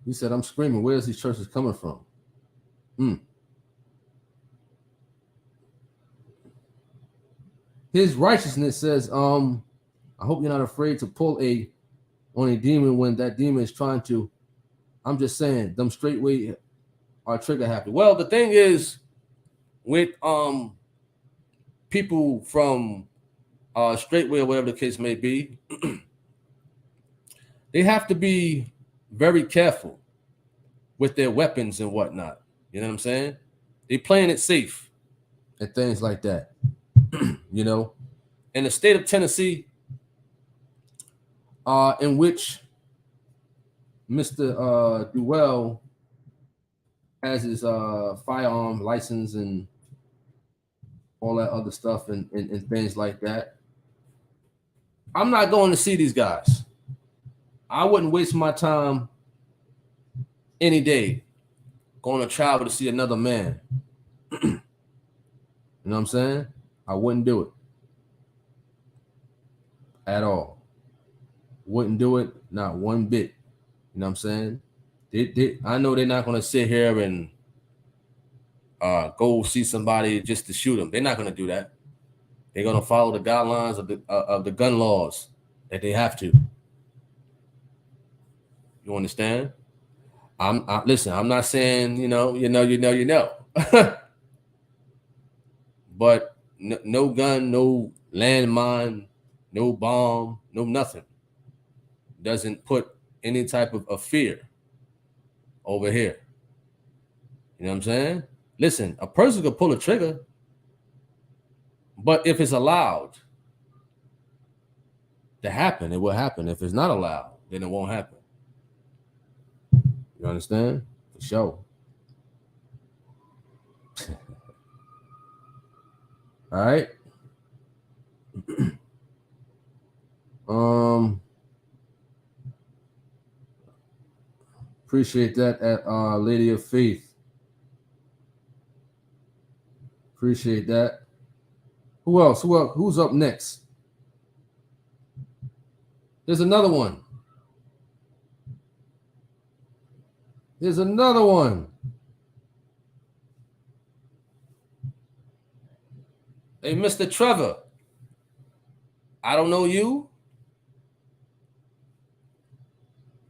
He said, I'm screaming, where's these churches coming from? His righteousness says, I hope you're not afraid to pull on a demon when that demon is trying to. I'm just saying, them straightway are trigger happy. Well, the thing is, with people from straightway or whatever the case may be, they have to be very careful with their weapons and whatnot. You know what I'm saying? They playing it safe and things like that. In the state of Tennessee, in which Mr. Duell has his firearm license and all that other stuff and things like that. I'm not going to see these guys. I wouldn't waste my time any day going to travel to see another man. You know what I'm saying? I wouldn't do it at all. Wouldn't do it, not one bit. You know what I'm saying? I know they're not going to sit here and go see somebody just to shoot them. They're not going to do that. They're going to follow the guidelines of the gun laws that they have to. You understand? Listen, I'm not saying, you know. But no gun, no landmine, no bomb, no nothing doesn't put any type of fear over here. You know what I'm saying? Listen, a person could pull a trigger, but if it's allowed to happen, it will happen. If it's not allowed, then it won't happen. You understand? For sure. All right. Appreciate that at Lady of Faith. Appreciate that. Who else? Who else? Who's up next? There's another one. There's another one. Hey, Mr. Trevor. I don't know you.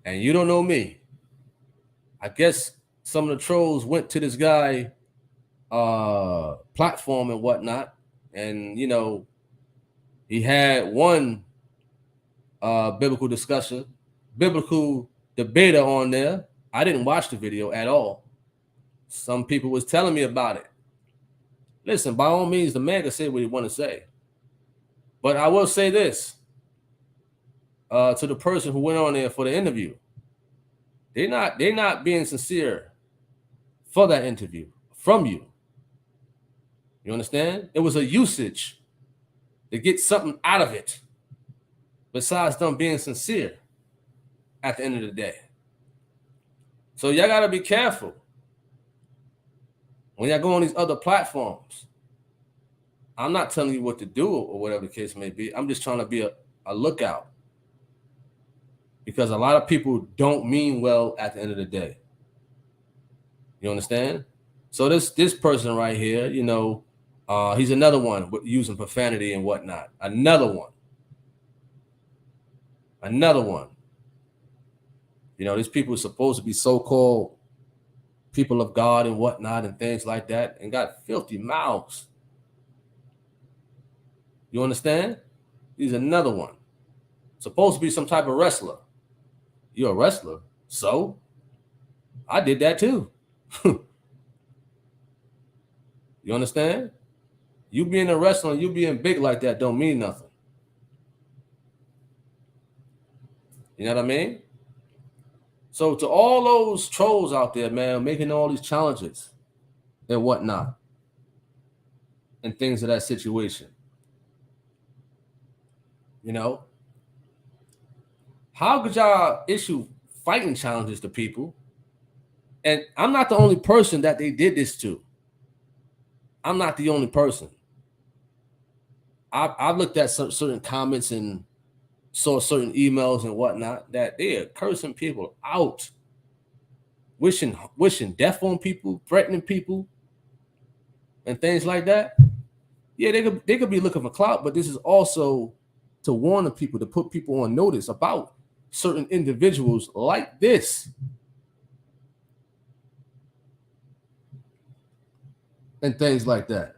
And you don't know me. I guess some of the trolls went to this guy platform and whatnot. And, you know, he had one biblical debater on there. I didn't watch the video at all. Some people was telling me about it. Listen, by all means, the man can say what he want to say. But I will say this to the person who went on there for the interview. They're not being sincere for that interview from you. You understand? It was a usage to get something out of it besides them being sincere at the end of the day. So y'all got to be careful when y'all go on these other platforms. I'm not telling you what to do or whatever the case may be. I'm just trying to be a lookout, because a lot of people don't mean well at the end of the day. You understand? So this person right here, you know, he's another one using profanity and whatnot. Another one. You know, these people are supposed to be so-called people of God and whatnot and things like that, and got filthy mouths. You understand? He's another one. Supposed to be some type of wrestler. You're a wrestler. So I did that too. You understand? You being a wrestler, you being big like that don't mean nothing. You know what I mean? So to all those trolls out there, man, making all these challenges and whatnot and things of that situation, you know, how could y'all issue fighting challenges to people? And I'm not the only person that they did this to. I'm not the only person. I've looked at some certain comments and saw certain emails and whatnot that they are cursing people out, wishing death on people, threatening people, and things like that. Yeah, they could be looking for clout, but this is also to warn the people, to put people on notice about certain individuals like this and things like that.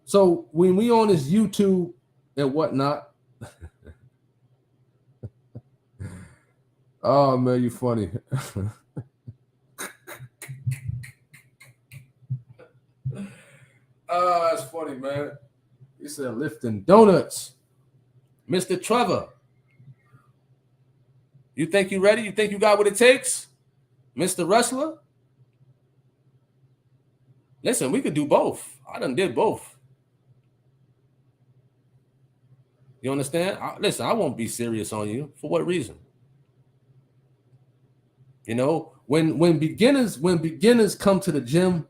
So when we on this YouTube and whatnot, oh man, you funny. Oh, that's funny, man. He said lifting donuts. Mr. Trevor, you think you ready? You think you got what it takes? Mr. Wrestler? Listen, we could do both. I done did both. You understand? Listen, I won't be serious on you. For what reason? You know, when beginners come to the gym,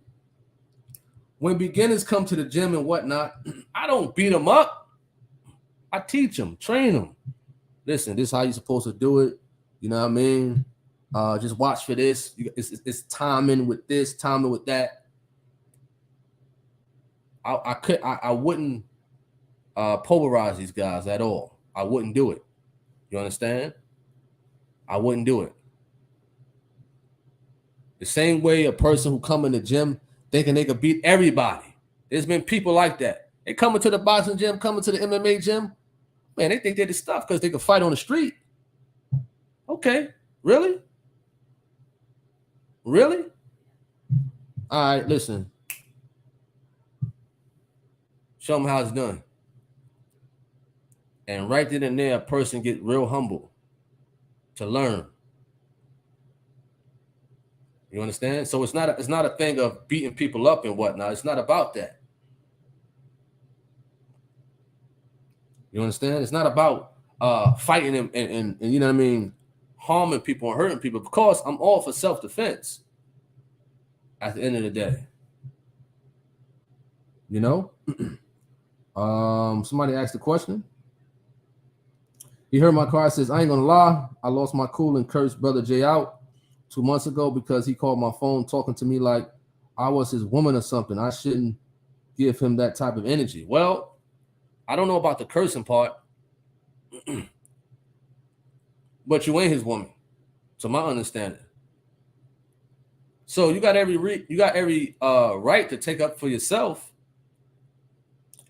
and whatnot, I don't beat them up. I teach them, train them. Listen, this is how you're supposed to do it. You know what I mean? Just watch for this. It's timing with this, timing with that. I wouldn't polarize these guys at all. I wouldn't do it. You understand? I wouldn't do it. The same way a person who come in the gym thinking they could beat everybody. There's been people like that. They coming to the boxing gym, coming to the MMA gym. Man, they think they're the stuff because they can fight on the street. Okay, really? Really? All right, listen. Show them how it's done. And right then and there, a person get real humble to learn. You understand? So it's not a thing of beating people up and whatnot. It's not about that. You understand? It's not about fighting and you know what I mean, harming people and hurting people. Of course, I'm all for self-defense at the end of the day. You know? Somebody asked a question. He heard my car, says, I ain't gonna lie, I lost my cool and cursed Brother Jay out 2 months ago because he called my phone talking to me like I was his woman or something. I shouldn't give him that type of energy. Well, I don't know about the cursing part, but you ain't his woman, to my understanding. So you got every right to take up for yourself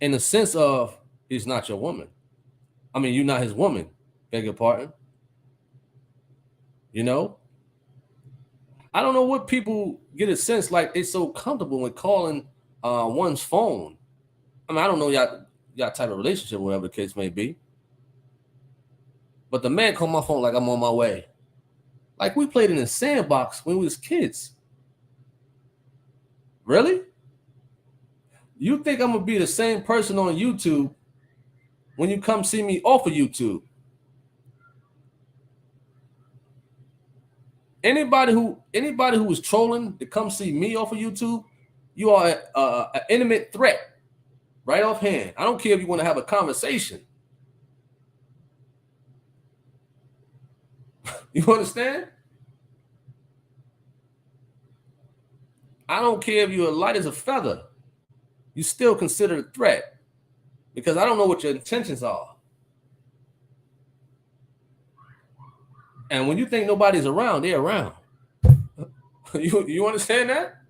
in the sense of he's not your woman. I mean, you're not his woman. Beg your pardon. You know? I don't know what people get a sense like they're so comfortable with calling one's phone. I mean, I don't know y'all type of relationship, whatever the case may be. But the man called my phone like I'm on my way. Like we played in a sandbox when we was kids. Really? You think I'm gonna be the same person on YouTube when you come see me off of YouTube? Anybody who was trolling to come see me off of YouTube, you are an intimate threat right offhand. I don't care if you want to have a conversation. You understand? I don't care if you're light as a feather. You still considered a threat because I don't know what your intentions are. And when you think nobody's around, they're around. You understand that?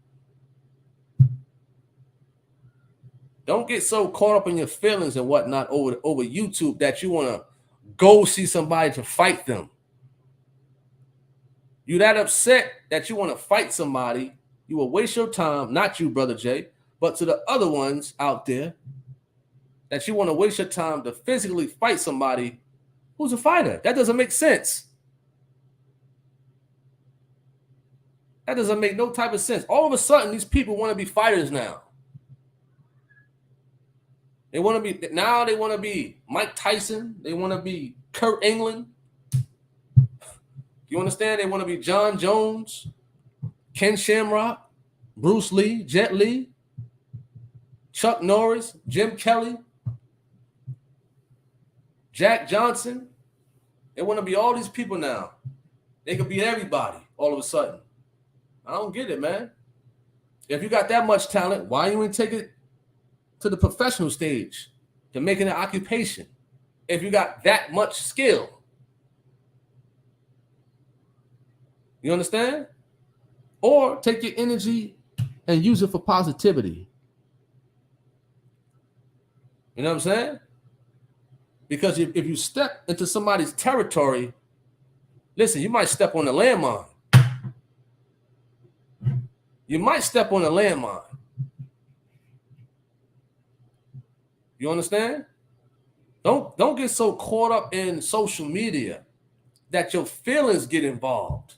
Don't get so caught up in your feelings and whatnot over YouTube that you want to go see somebody to fight them. You're that upset that you want to fight somebody. You will waste your time, not you, Brother Jay, but to the other ones out there that you want to waste your time to physically fight somebody who's a fighter. That doesn't make sense. That doesn't make no type of sense. All of a sudden, these people want to be fighters now. They want to be Mike Tyson. They want to be Kurt England. You understand? They want to be John Jones, Ken Shamrock, Bruce Lee, Jet Li, Chuck Norris, Jim Kelly, Jack Johnson. They want to be all these people now. They could be everybody all of a sudden. I don't get it, man. If you got that much talent, why you ain't take it to the professional stage to make it an occupation? If you got that much skill. You understand? Or take your energy and use it for positivity. You know what I'm saying? Because if you step into somebody's territory, listen, you might step on a landmine. You might step on a landmine. You understand? Don't get so caught up in social media that your feelings get involved.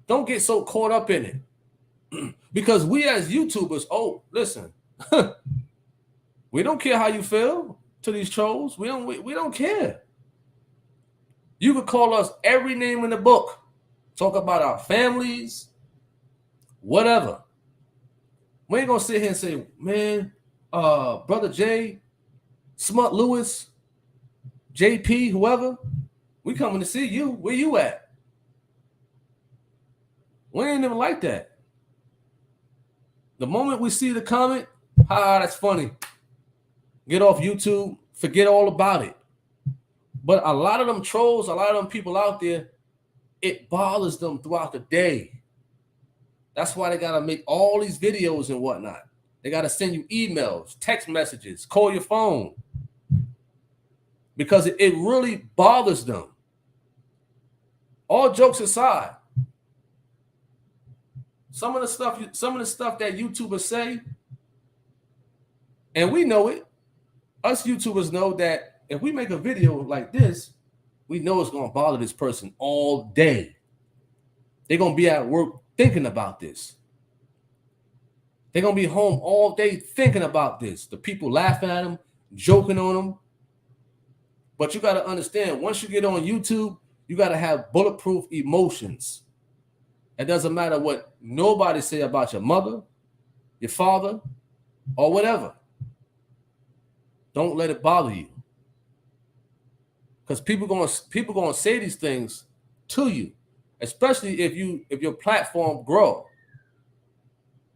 Don't get so caught up in it. Because we as YouTubers, listen, we don't care how you feel to these trolls. We don't care. You could call us every name in the book. Talk about our families, whatever. We ain't gonna sit here and say, man, Brother Jay, Smut Lewis, JP, whoever, we coming to see you. Where you at? We ain't even like that. The moment we see the comment, that's funny. Get off YouTube, forget all about it. But a lot of them trolls, a lot of them people out there, it bothers them throughout the day. That's why they got to make all these videos and whatnot. They got to send you emails, text messages, call your phone. Because it really bothers them. All jokes aside, some of the stuff that YouTubers say, and we know it, us YouTubers know that if we make a video like this, we know it's going to bother this person all day. They're going to be at work thinking about this. They're going to be home all day thinking about this. The people laughing at them, joking on them. But you got to understand, once you get on YouTube, you got to have bulletproof emotions. It doesn't matter what nobody say about your mother, your father, or whatever. Don't let it bother you. Because people gonna say these things to you, especially if your platform grow.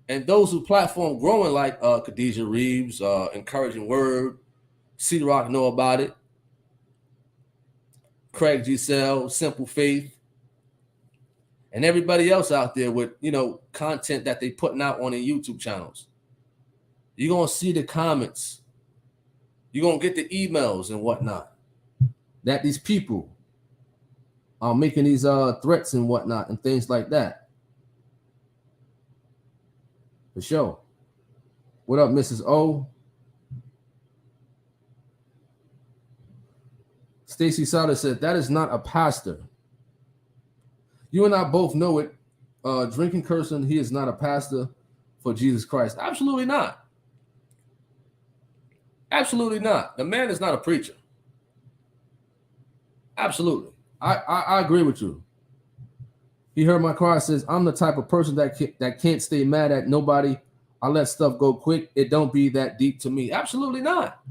And those who platform growing, like Khadijah Reeves, Encouraging Word, C Rock Know About It, Craig Giselle, Simple Faith, and everybody else out there with content that they putting out on their YouTube channels. You're gonna see the comments. You're gonna get the emails and whatnot that these people are making these threats and whatnot and things like that. For sure. What up, Mrs. O? Stacy Sauter said, that is not a pastor. You and I both know it. Drinking cursing, he is not a pastor for Jesus Christ. Absolutely not. Absolutely not. The man is not a preacher. Absolutely. I agree with you. He heard my cry, says, I'm the type of person that can't stay mad at nobody. I let stuff go quick. It don't be that deep to me. Absolutely not.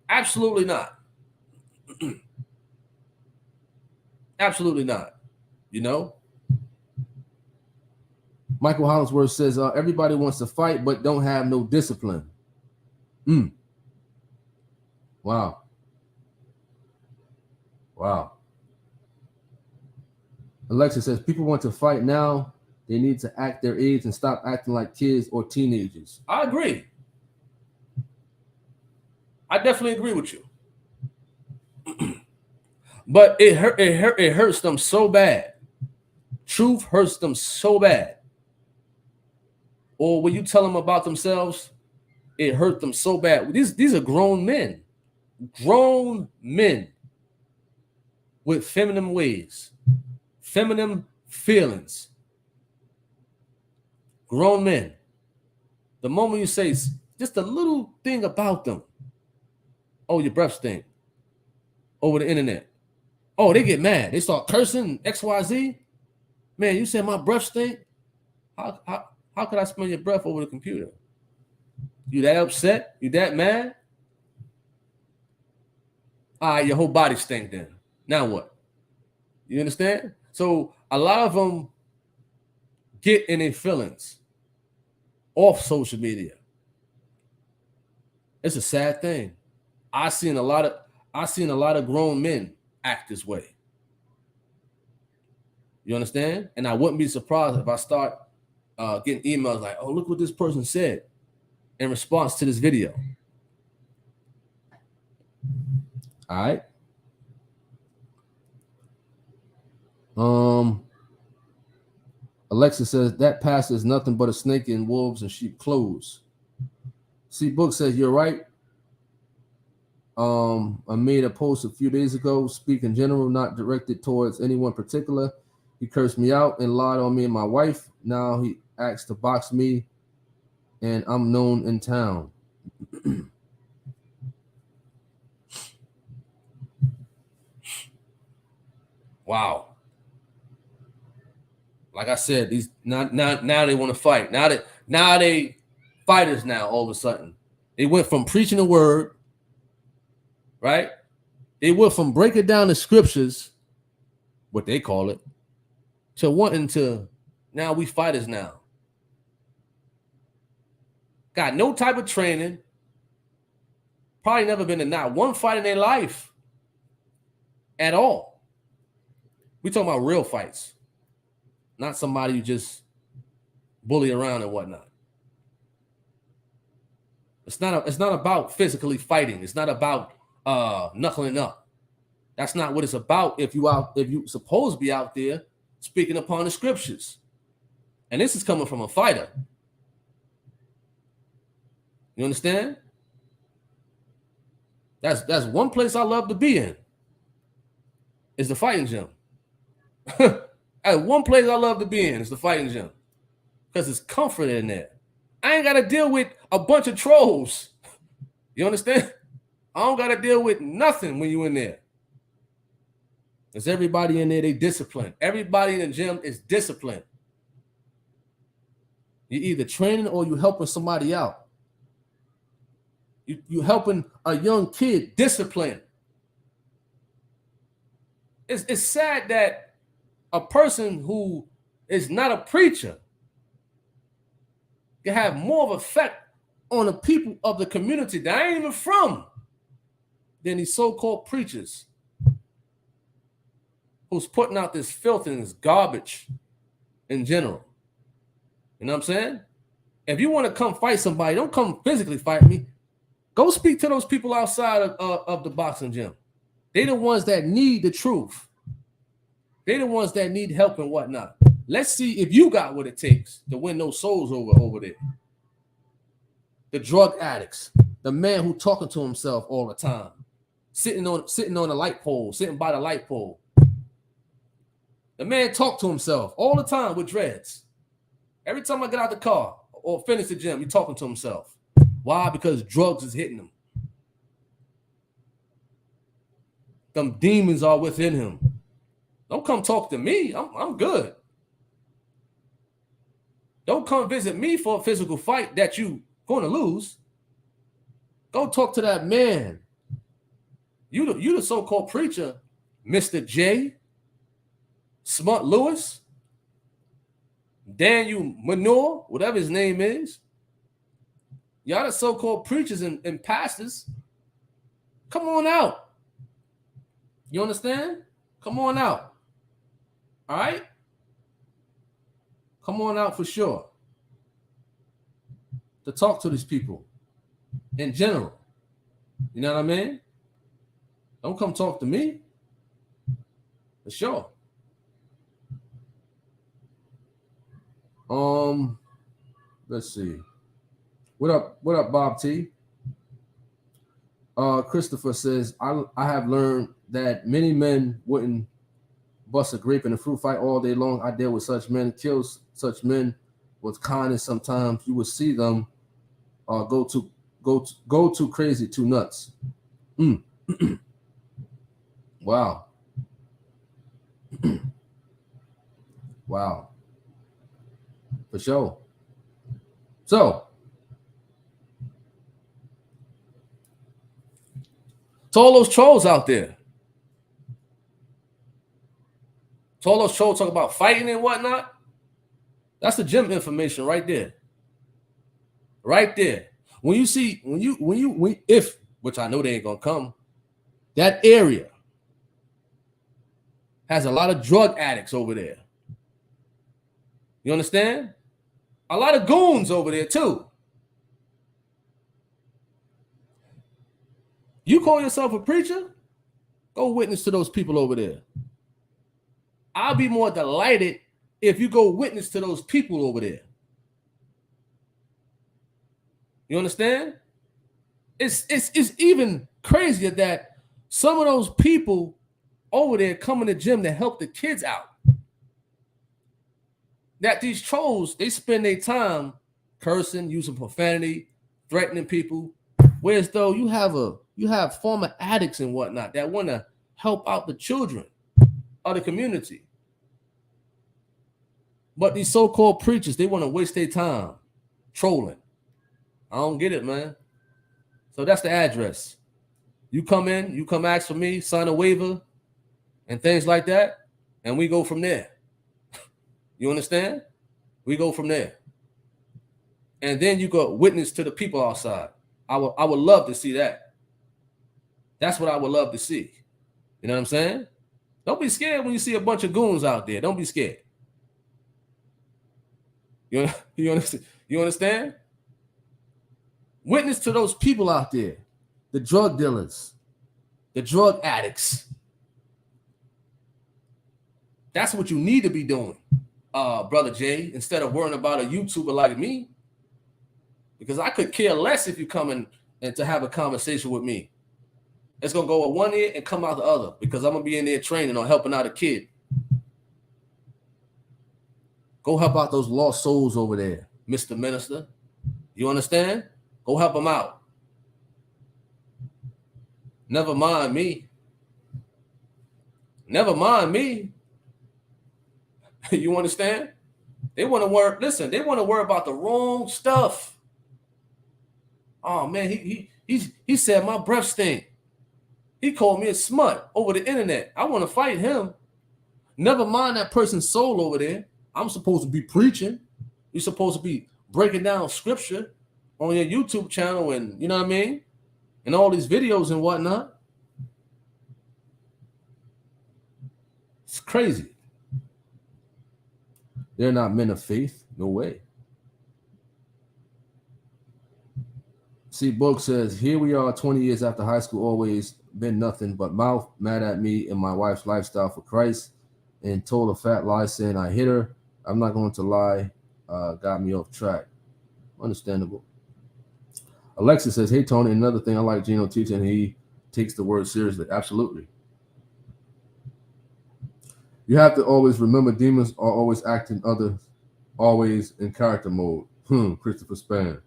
Absolutely not. Absolutely not. Michael Hollingsworth says, everybody wants to fight but don't have no discipline. Wow. Alexa says, people want to fight now. They need to act their age and stop acting like kids or teenagers. I agree. I definitely agree with you. But it hurts them so bad. Truth hurts them so bad. Or when you tell them about themselves, it hurt them so bad. These are grown men. Grown men with feminine ways, feminine feelings. Grown men. The moment you say just a little thing about them, oh, your breath stink, over the internet. Oh, they get mad. They start cursing XYZ. Man, you said my breath stink? How could I smell your breath over the computer? You that upset? You that mad? All right, your whole body stink then. Now what? You understand? So a lot of them get in their feelings off social media. It's a sad thing. I seen a lot of grown men act this way. You understand? And I wouldn't be surprised if I start getting emails like, oh, look what this person said in response to this video. All right. Alexa says that pastor is nothing but a snake in wolves and sheep clothes. See, Book says you're right. I made a post a few days ago, speak in general, not directed towards anyone particular. He cursed me out and lied on me and my wife. Now he asked to box me, and I'm known in town. Wow. Like I said, these now they want to fight. Now they fighters now all of a sudden. They went from preaching the word, right? They went from breaking down the scriptures, what they call it, to wanting to, now we fighters now. Got no type of training. Probably never been in not one fight in their life at all. We talking about real fights, not somebody you just bully around and whatnot. It's not about physically fighting. It's not about knuckling up. That's not what it's about. If you supposed to be out there speaking upon the scriptures, and this is coming from a fighter. You understand? That's one place I love to be in. Is the fighting gym. One place I love to be in is the fighting gym because it's comfort in there. I ain't got to deal with a bunch of trolls. You understand? I don't got to deal with nothing when you in there. Because everybody in there, they disciplined. Everybody in the gym is disciplined. You're either training or you're helping somebody out. You're helping a young kid discipline. It's sad that a person who is not a preacher can have more of an effect on the people of the community that I ain't even from than these so-called preachers who's putting out this filth and this garbage in general. You know what I'm saying? If you want to come fight somebody, don't come physically fight me. Go speak to those people outside of the boxing gym. They're the ones that need the truth. They're the ones that need help and whatnot. Let's see if you got what it takes to win those souls over there. The drug addicts, the man who talking to himself all the time, sitting on the light pole, sitting by the light pole. The man talk to himself all the time with dreads. Every time I get out the car or finish the gym, he's talking to himself. Why? Because drugs is hitting him. Them demons are within him. Don't come talk to me. I'm good. Don't come visit me for a physical fight that you going to lose. Go talk to that man. You the so-called preacher, Mr. J, Smart Lewis, Daniel Manure, whatever his name is. Y'all the so-called preachers and pastors. Come on out. You understand? Come on out. All right? Come on out for sure. To talk to these people in general. You know what I mean? Don't come talk to me. For sure. Let's see. What up, Bob T? Christopher says, I have learned that many men wouldn't bust a grape in a fruit fight all day long. I deal with such men, kill such men with kindness. Sometimes you will see them go too crazy, too nuts. Wow. Wow. For sure. So all those trolls out there. So all those trolls talk about fighting and whatnot. That's the gym information right there. Right there. When you see, if, which I know they ain't gonna come, that area has a lot of drug addicts over there. You understand? A lot of goons over there too. You call yourself a preacher? Go witness to those people over there. I'll be more delighted if you go witness to those people over there. You understand? It's even crazier that some of those people over there come in the gym to help the kids out. That these trolls, they spend their time cursing, using profanity, threatening people. Whereas though you have former addicts and whatnot that want to help out the children of the community. But these so-called preachers, they want to waste their time trolling. I don't get it, man. So that's the address. You come in, you come ask for me, sign a waiver, and things like that, and we go from there. You understand? We go from there. And then you go witness to the people outside. I would love to see that. That's what I would love to see. You know what I'm saying? Don't be scared when you see a bunch of goons out there. Don't be scared. You understand? Witness to those people out there, the drug dealers, the drug addicts. That's what you need to be doing, Brother Jay, instead of worrying about a YouTuber like me. Because I could care less if you come in and to have a conversation with me. It's going to go at one ear and come out the other because I'm going to be in there training or helping out a kid. Go help out those lost souls over there, Mr. Minister. You understand? Go help them out. Never mind me. Never mind me. You understand? They want to worry. Listen, they want to worry about the wrong stuff. Oh man, he said my breath stink. He called me a smut over the internet. I want to fight him. Never mind that person's soul over there. I'm supposed to be preaching. You're supposed to be breaking down scripture on your YouTube channel, and you know what I mean? And all these videos and whatnot. It's crazy. They're not men of faith. No way. See, Book says, here we are 20 years after high school, always been nothing but mouth, mad at me and my wife's lifestyle for Christ, and told a fat lie saying I hit her. I'm not going to lie. Got me off track. Understandable. Alexis says, hey, Tony, another thing I like Gino teaching, he takes the word seriously. Absolutely. You have to always remember demons are always acting others, always in character mode. Christopher Span.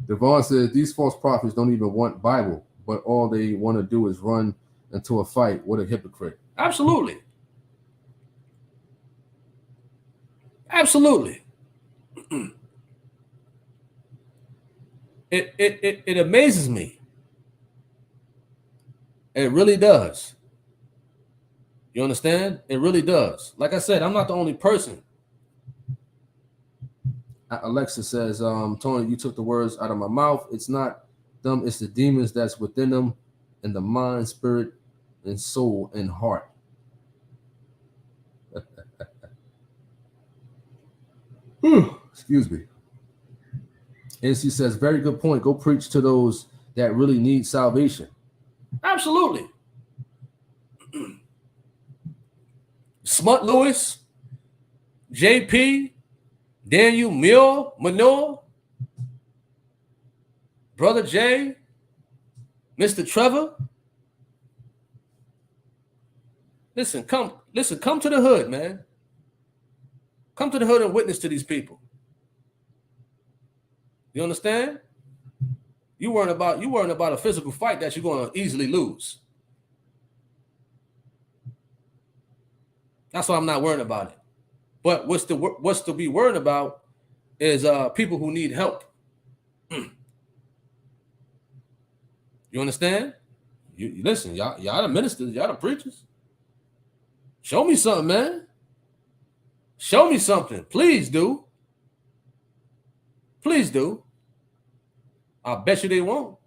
Devon says, these false prophets don't even want Bible, but all they want to do is run into a fight. What a hypocrite. Absolutely. Absolutely. It amazes me. It really does. You understand? It really does. Like I said, I'm not the only person. Alexa says, Tony, you took the words out of my mouth. It's not them, it's the demons that's within them, in the mind, spirit, and soul and heart. Excuse me. And she says, very good point. Go preach to those that really need salvation. Absolutely. Smut Lewis, JP, Daniel Manor, Brother Jay, Mr. Trevor. Listen, come to the hood, man. Come to the hood and witness to these people. You understand? You weren't about a physical fight that you're going to easily lose. That's why I'm not worrying about it. But what's to be worried about is people who need help. You understand? You listen, y'all the ministers, y'all the preachers. Show me something, man. Show me something. Please do. Please do. I bet you they won't.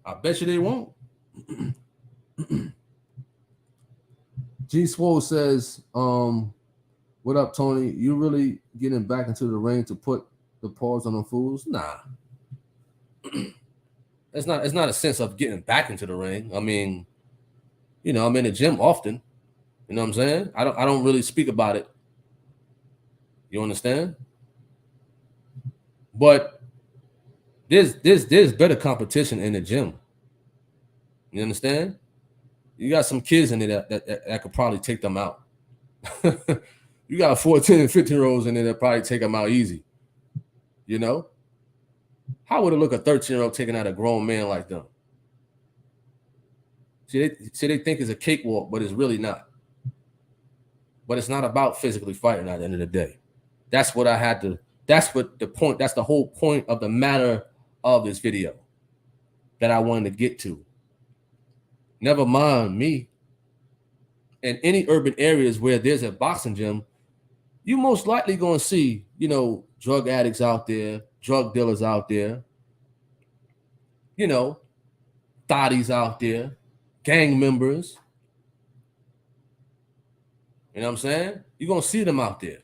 I bet you they won't. G Swole says, what up, Tony? You really getting back into the ring to put the paws on them fools? Nah. It's not a sense of getting back into the ring. I mean, you know, I'm in the gym often. You know what I'm saying? I don't really speak about it. You understand? But there's better competition in the gym. You understand? You got some kids in there that could probably take them out. You got 14 and 15-year-olds in there that probably take them out easy. You know? How would it look a 13-year-old taking out a grown man like them? See, they think it's a cakewalk, but it's really not. But it's not about physically fighting at the end of the day. That's what that's the whole point of the matter of this video that I wanted to get to. Never mind me. In any urban areas where there's a boxing gym, you most likely going to see, you know, drug addicts out there, drug dealers out there, you know, thotties out there, gang members. You know what I'm saying? You're going to see them out there.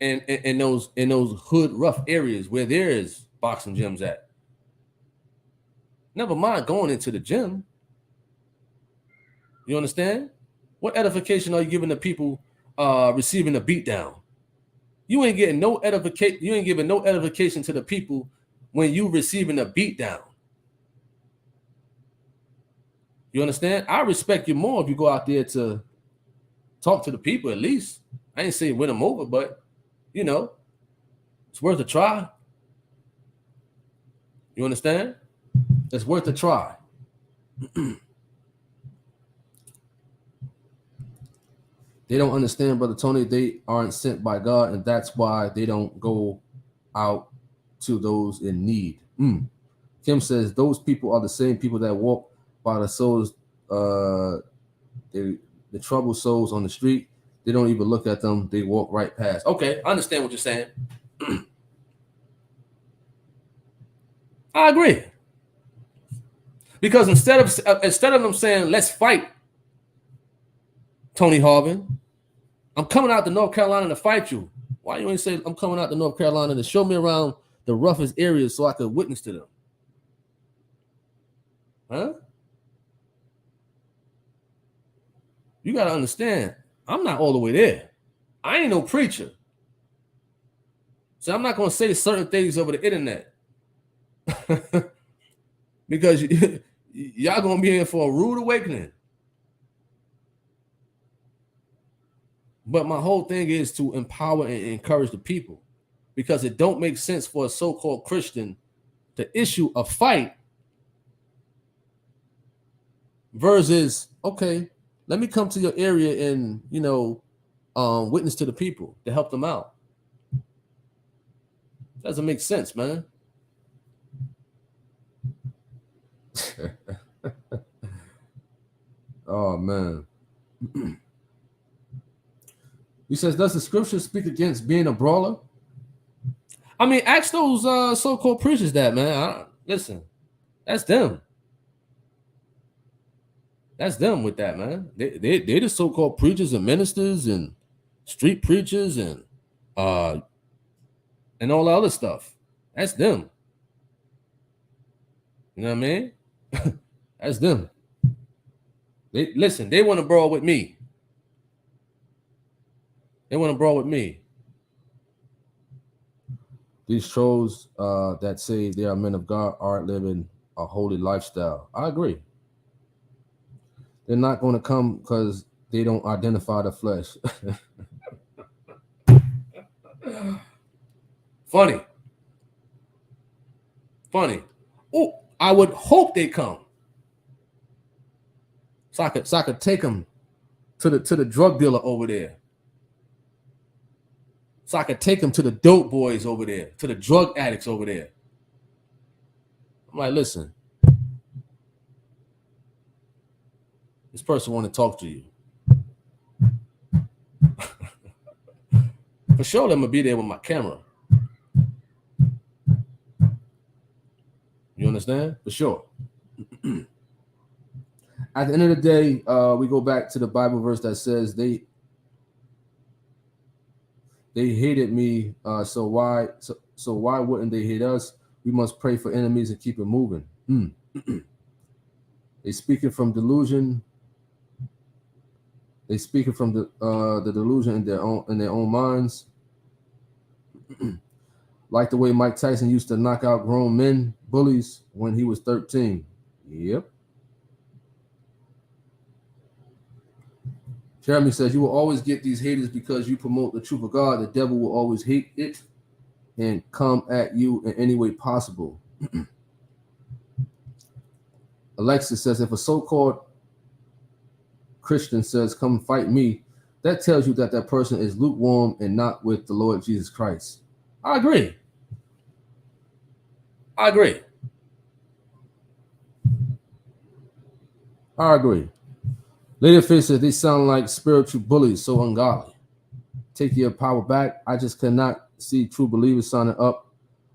And in those hood rough areas where there is boxing gyms at. Never mind going into the gym. You understand? What edification are you giving the people receiving a beatdown? You ain't getting no edification. You ain't giving no edification to the people when you receiving a beatdown. You understand? I respect you more if you go out there to talk to the people at least. I ain't saying win them over, but you know, it's worth a try. You understand? It's worth a try. They don't understand, Brother Tony. They aren't sent by God, and that's why they don't go out to those in need. Kim says those people are the same people that walk by the souls, the troubled souls on the street. They don't even look at them. They walk right past. Okay, I understand what you're saying. I agree. Because instead of them saying, let's fight, Tony Harvin, I'm coming out to North Carolina to fight you. Why you ain't say I'm coming out to North Carolina to show me around the roughest areas so I could witness to them? Huh? You got to understand, I'm not all the way there. I ain't no preacher. So I'm not going to say certain things over the internet. Because y'all going to be in for a rude awakening. But my whole thing is to empower and encourage the people, because it don't make sense for a so-called Christian to issue a fight versus, okay, let me come to your area and, witness to the people to help them out. Doesn't make sense, man. Oh, man. He says, does the scripture speak against being a brawler? I mean, ask those so-called preachers that, man. Listen, that's them. That's them with that, man. They're the so-called preachers and ministers and street preachers and all the other stuff. That's them. You know what I mean? That's them. They want to brawl with me. They want to brawl with me. These trolls that say they are men of God aren't living a holy lifestyle. I agree. They're not going to come because they don't identify the flesh. Funny. Oh, I would hope they come. So I could take them to the drug dealer over there. So I could take them to the dope boys over there, to the drug addicts over there. I'm like, listen, this person want to talk to you. For sure, I'm going to be there with my camera. You understand? For sure. At the end of the day, we go back to the Bible verse that says they hated me. So why wouldn't they hate us? We must pray for enemies and keep it moving. They speaking from delusion. They speaking from the delusion in their own minds. Like the way Mike Tyson used to knock out grown men, bullies, when he was 13. Yep. Jeremy says, you will always get these haters because you promote the truth of God. The devil will always hate it and come at you in any way possible. Alexis says, if a so-called Christian says, come fight me, that tells you that person is lukewarm and not with the Lord Jesus Christ. I agree. Later Fish says, they sound like spiritual bullies, so ungodly. Take your power back. I just cannot see true believers signing up,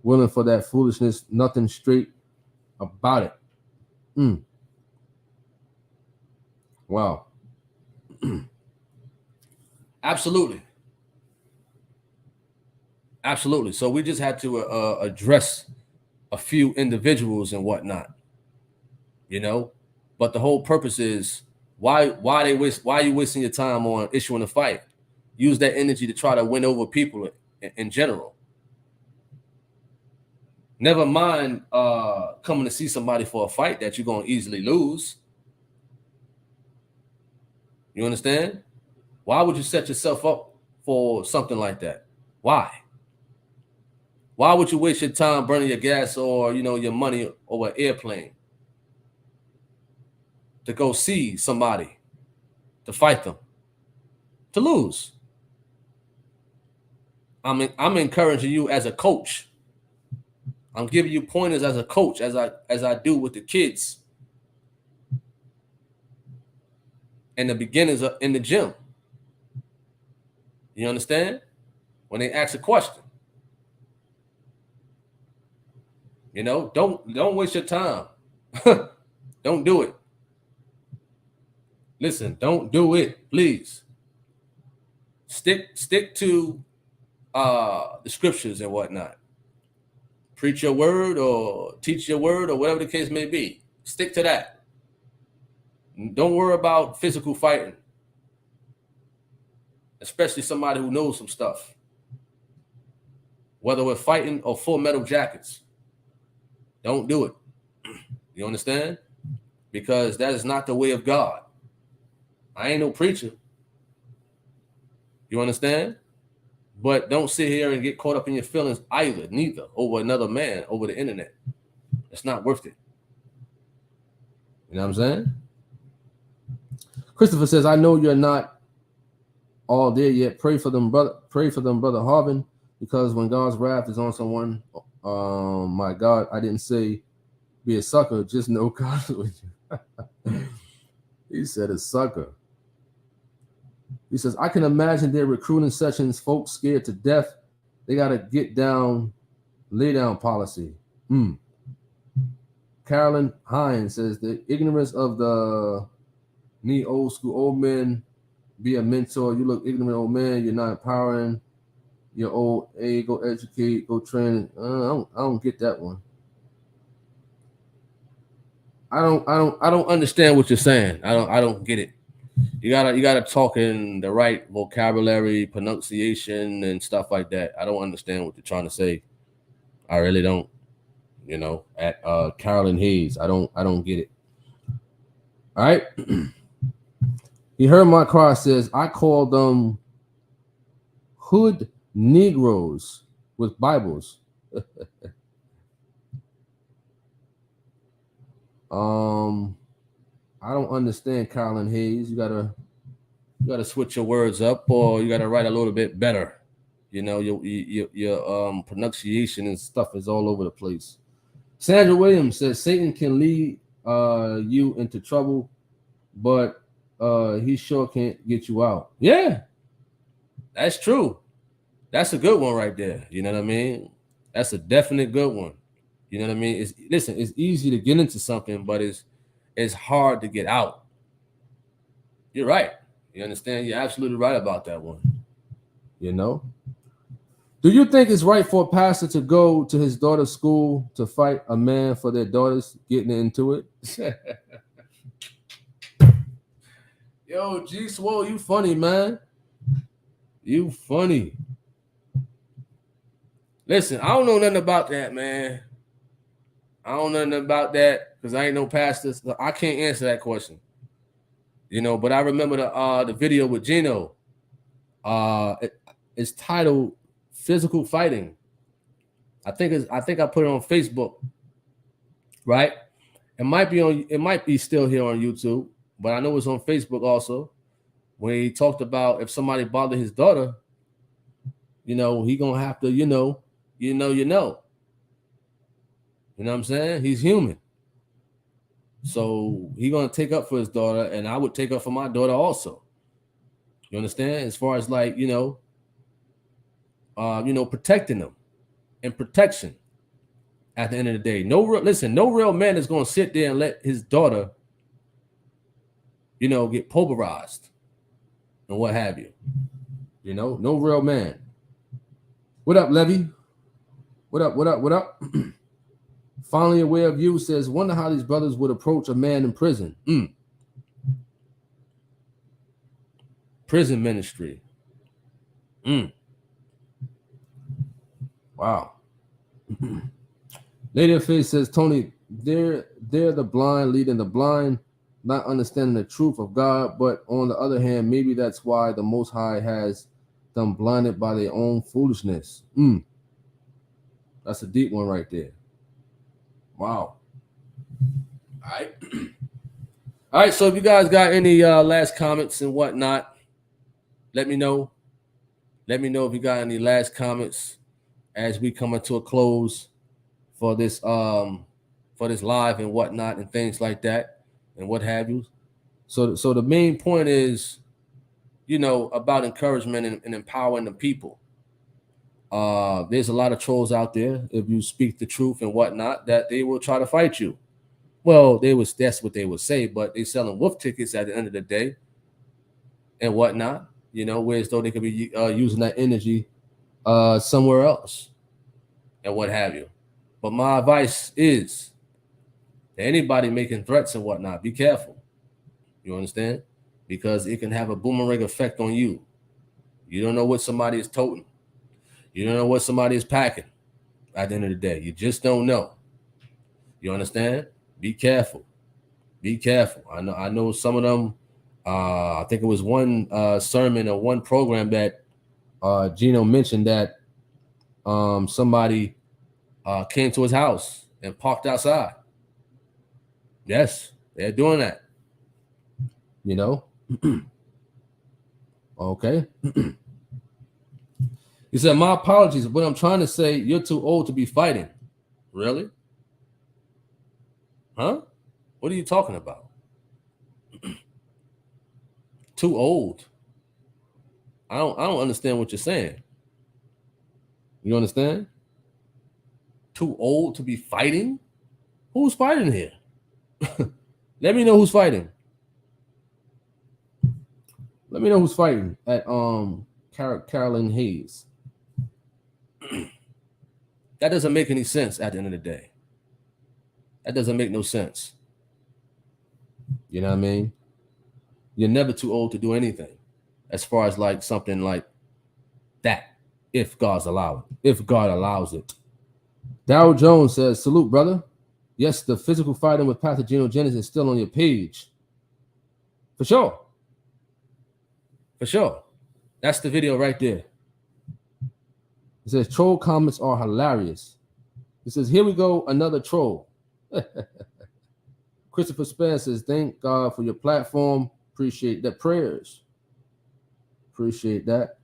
willing for that foolishness. Nothing straight about it. Wow. Absolutely. So we just had to address a few individuals and whatnot, But the whole purpose is why are you wasting your time on issuing a fight? Use that energy to try to win over people in general. Never mind coming to see somebody for a fight that you're going to easily lose. You understand? Why would you set yourself up for something like that? Why? Why would you waste your time burning your gas or, your money over an airplane to go see somebody, to fight them, to lose? I'm encouraging you as a coach. I'm giving you pointers as a coach, as I do with the kids and the beginners in the gym. You understand? When they ask a question, don't waste your time. Don't do it. Listen, don't do it, please. Stick to the scriptures and whatnot. Preach your word or teach your word or whatever the case may be. Stick to that. Don't worry about physical fighting, especially somebody who knows some stuff. Whether we're fighting or full metal jackets, don't do it. You understand? Because that is not the way of God. I ain't no preacher. You understand? But don't sit here and get caught up in your feelings neither, over another man, over the internet. It's not worth it. You know what I'm saying? Christopher says, I know you're not all there yet. Pray for them, brother Harvin, because when God's wrath is on someone, my God, I didn't say be a sucker, just know God is with you. He said a sucker. He says, I can imagine their recruiting sessions, folks scared to death. They got to get down, lay down policy. Carolyn Hines says, the ignorance of the need old school old men be a mentor. You look ignorant, old man. You're not empowering your old age. Go educate, go train. I don't get that one. I don't understand what you're saying. I don't get it. You gotta talk in the right vocabulary, pronunciation, and stuff like that. I don't understand what you're trying to say. I really don't. At Carolyn Hayes, I don't get it. All right. He heard my cry. Says I call them hood Negroes with Bibles. I don't understand, Carolyn Hayes. You gotta switch your words up, or you gotta write a little bit better. Your pronunciation and stuff is all over the place. Sandra Williams says Satan can lead you into trouble, but he sure can't get you out. Yeah, that's true. That's a good one right there. You know what I mean? That's a definite good one. You know what I mean? It's easy to get into something, but it's hard to get out. You're right. You understand? You're absolutely right about that one. Do you think it's right for a pastor to go to his daughter's school to fight a man for their daughters getting into it? Yo, G Swole, you funny, man. You funny. Listen, I don't know nothing about that, man. I don't know nothing about that because I ain't no pastor. So I can't answer that question. But I remember the video with Gino. It's titled "Physical Fighting." I think I put it on Facebook. Right? It might be still here on YouTube, but I know it's on Facebook also. When he talked about if somebody bothered his daughter, he gonna have to, You know what I'm saying? He's human. So he gonna take up for his daughter, and I would take up for my daughter also. You understand? As far as like, protecting them and protection at the end of the day. No real man is gonna sit there and let his daughter, get pulverized and what have you. No real man. What up, Levy? What up? Finally aware of you says, wonder how these brothers would approach a man in prison. Prison ministry. Wow. Lady of Faith says, Tony, they're the blind leading the blind. not understanding the truth of God. But on the other hand, maybe that's why the Most High has them blinded by their own foolishness. That's a deep one right there. Wow. All right. All right. So if you guys got any last comments and whatnot, let me know. Let me know if you got any last comments as we come into a close for this live and whatnot and things like that and what have you. So the main point is, about encouragement and empowering the people. There's a lot of trolls out there. If you speak the truth and whatnot, that they will try to fight you. Well, that's what they would say, but they selling wolf tickets at the end of the day and whatnot, whereas though they could be using that energy somewhere else and what have you. But my advice is to anybody making threats and whatnot, be careful. You understand? Because it can have a boomerang effect on you. You don't know what somebody is toting. You don't know what somebody is packing at the end of the day. You just don't know. You understand? Be careful. Be careful. I know some of them, I think it was one sermon or one program that Gino mentioned that somebody came to his house and parked outside. Yes, they're doing that. Okay. He said, my apologies. What I'm trying to say, you're too old to be fighting. Really? Huh? What are you talking about? Too old. I don't understand what you're saying. You understand? Too old to be fighting? Who's fighting here? Let me know who's fighting. Let me know who's fighting at Carolyn Hayes. That doesn't make any sense at the end of the day. That doesn't make no sense. You know what I mean? You're never too old to do anything as far as like something like that, if God allows it. Darryl Jones says, salute, brother. Yes, the physical fighting with pathogenesis is still on your page. For sure. For sure. That's the video right there. It says, troll comments are hilarious. It says, here we go, another troll. Christopher Spence says, thank God for your platform. Appreciate the prayers. Appreciate that.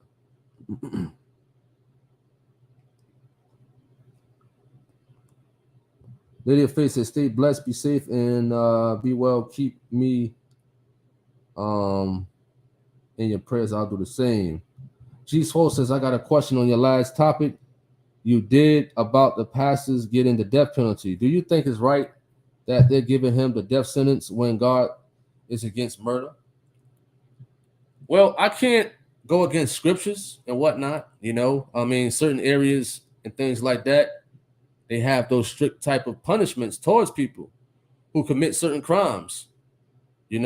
Lady of Faith says, stay blessed, be safe, and be well. Keep me in your prayers. I'll do the same. G Swole says, I got a question on your last topic you did about the pastors getting the death penalty. Do you think it's right that they're giving him the death sentence when God is against murder? Well, I can't go against scriptures and whatnot. I mean, certain areas and things like that, they have those strict type of punishments towards people who commit certain crimes. I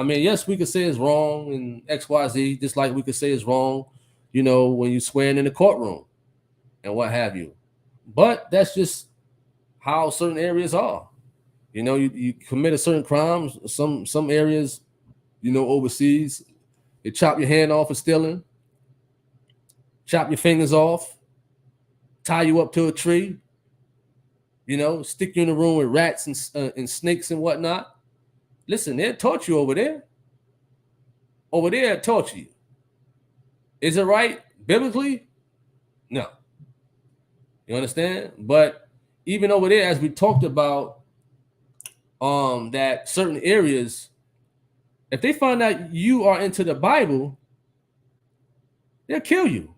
mean, yes, we could say it's wrong and XYZ, just like we could say it's wrong, when you swearing in the courtroom and what have you. But that's just how certain areas are. You commit a certain crime, some areas, overseas, they chop your hand off for stealing, chop your fingers off, tie you up to a tree, stick you in a room with rats and snakes and whatnot. Listen, they'll torture you over there. Over there, they'll torture you. Is it right biblically? No. You understand? But even over there, as we talked about, that certain areas, if they find out you are into the Bible, they'll kill you.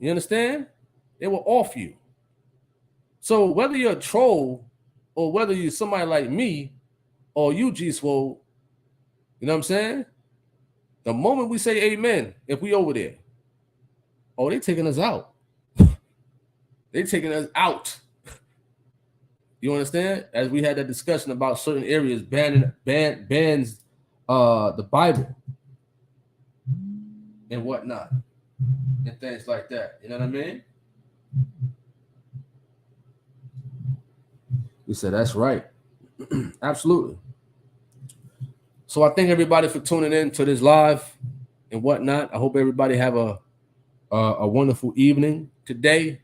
You understand? They will off you. So whether you're a troll or whether you're somebody like me or you, G-Swole, you know what I'm saying? The moment we say amen, if we over there, they taking us out. They taking us out. You understand? As we had that discussion about certain areas bans the Bible and whatnot and things like that. You know what I mean? We said that's right. Absolutely. So I thank everybody for tuning in to this live and whatnot. I hope everybody have a wonderful evening today.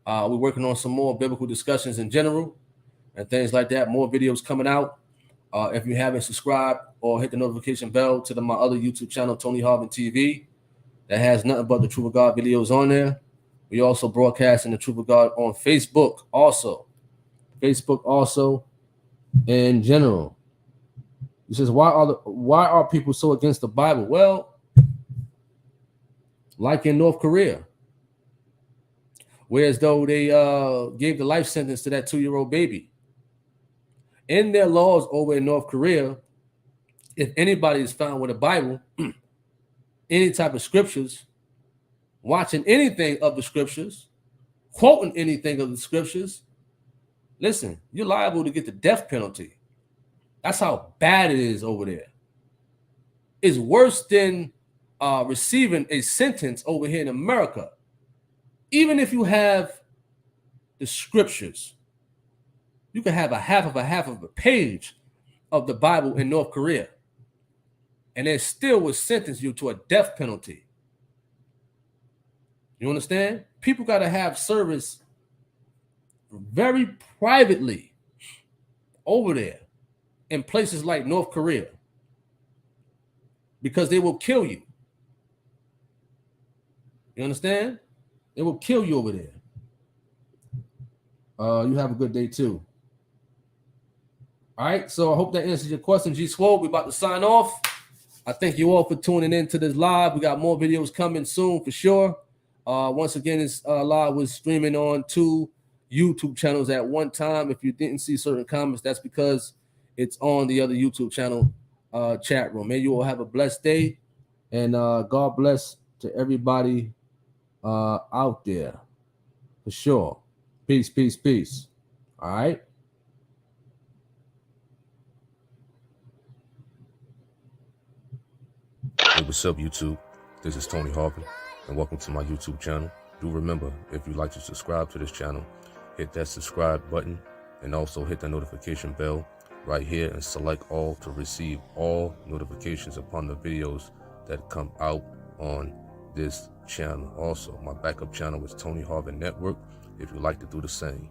We're working on some more biblical discussions in general and things like that. More videos coming out. If you haven't subscribed or hit the notification bell to my other YouTube channel, Tony Harvin TV, that has nothing but the Truth of God videos on there. We also broadcast in the Truth of God on Facebook also. Facebook also in general. He says, why are people so against the Bible? Well, like in North Korea, whereas though they gave the life sentence to that 2-year-old baby. In their laws over in North Korea, if anybody is found with a Bible, any type of scriptures, watching anything of the scriptures, quoting anything of the scriptures, listen, you're liable to get the death penalty. That's how bad it is over there. It's worse than receiving a sentence over here in America. Even if you have the scriptures, you can have a half of a page of the Bible in North Korea, and they still would sentence you to a death penalty. You understand? People got to have service very privately over there in places like North Korea because they will kill you. You understand? They will kill you over there. You have a good day too. All right, so I hope that answers your question, G Swole. We're about to sign off. I thank you all for tuning in to this live. We got more videos coming soon for sure. Once again, this live was streaming on 2 YouTube channels at one time. If you didn't see certain comments, that's because it's on the other YouTube channel chat room. May you all have a blessed day, and God bless to everybody out there for sure. Peace, peace, peace. All right. Hey, what's up, YouTube? This is Tony Harvin, and welcome to my YouTube channel. Do remember, if you'd like to subscribe to this channel, hit that subscribe button and also hit the notification bell right here and select all to receive all notifications upon the videos that come out on this channel. Also, my backup channel is Tony Harvin Network if you'd like to do the same.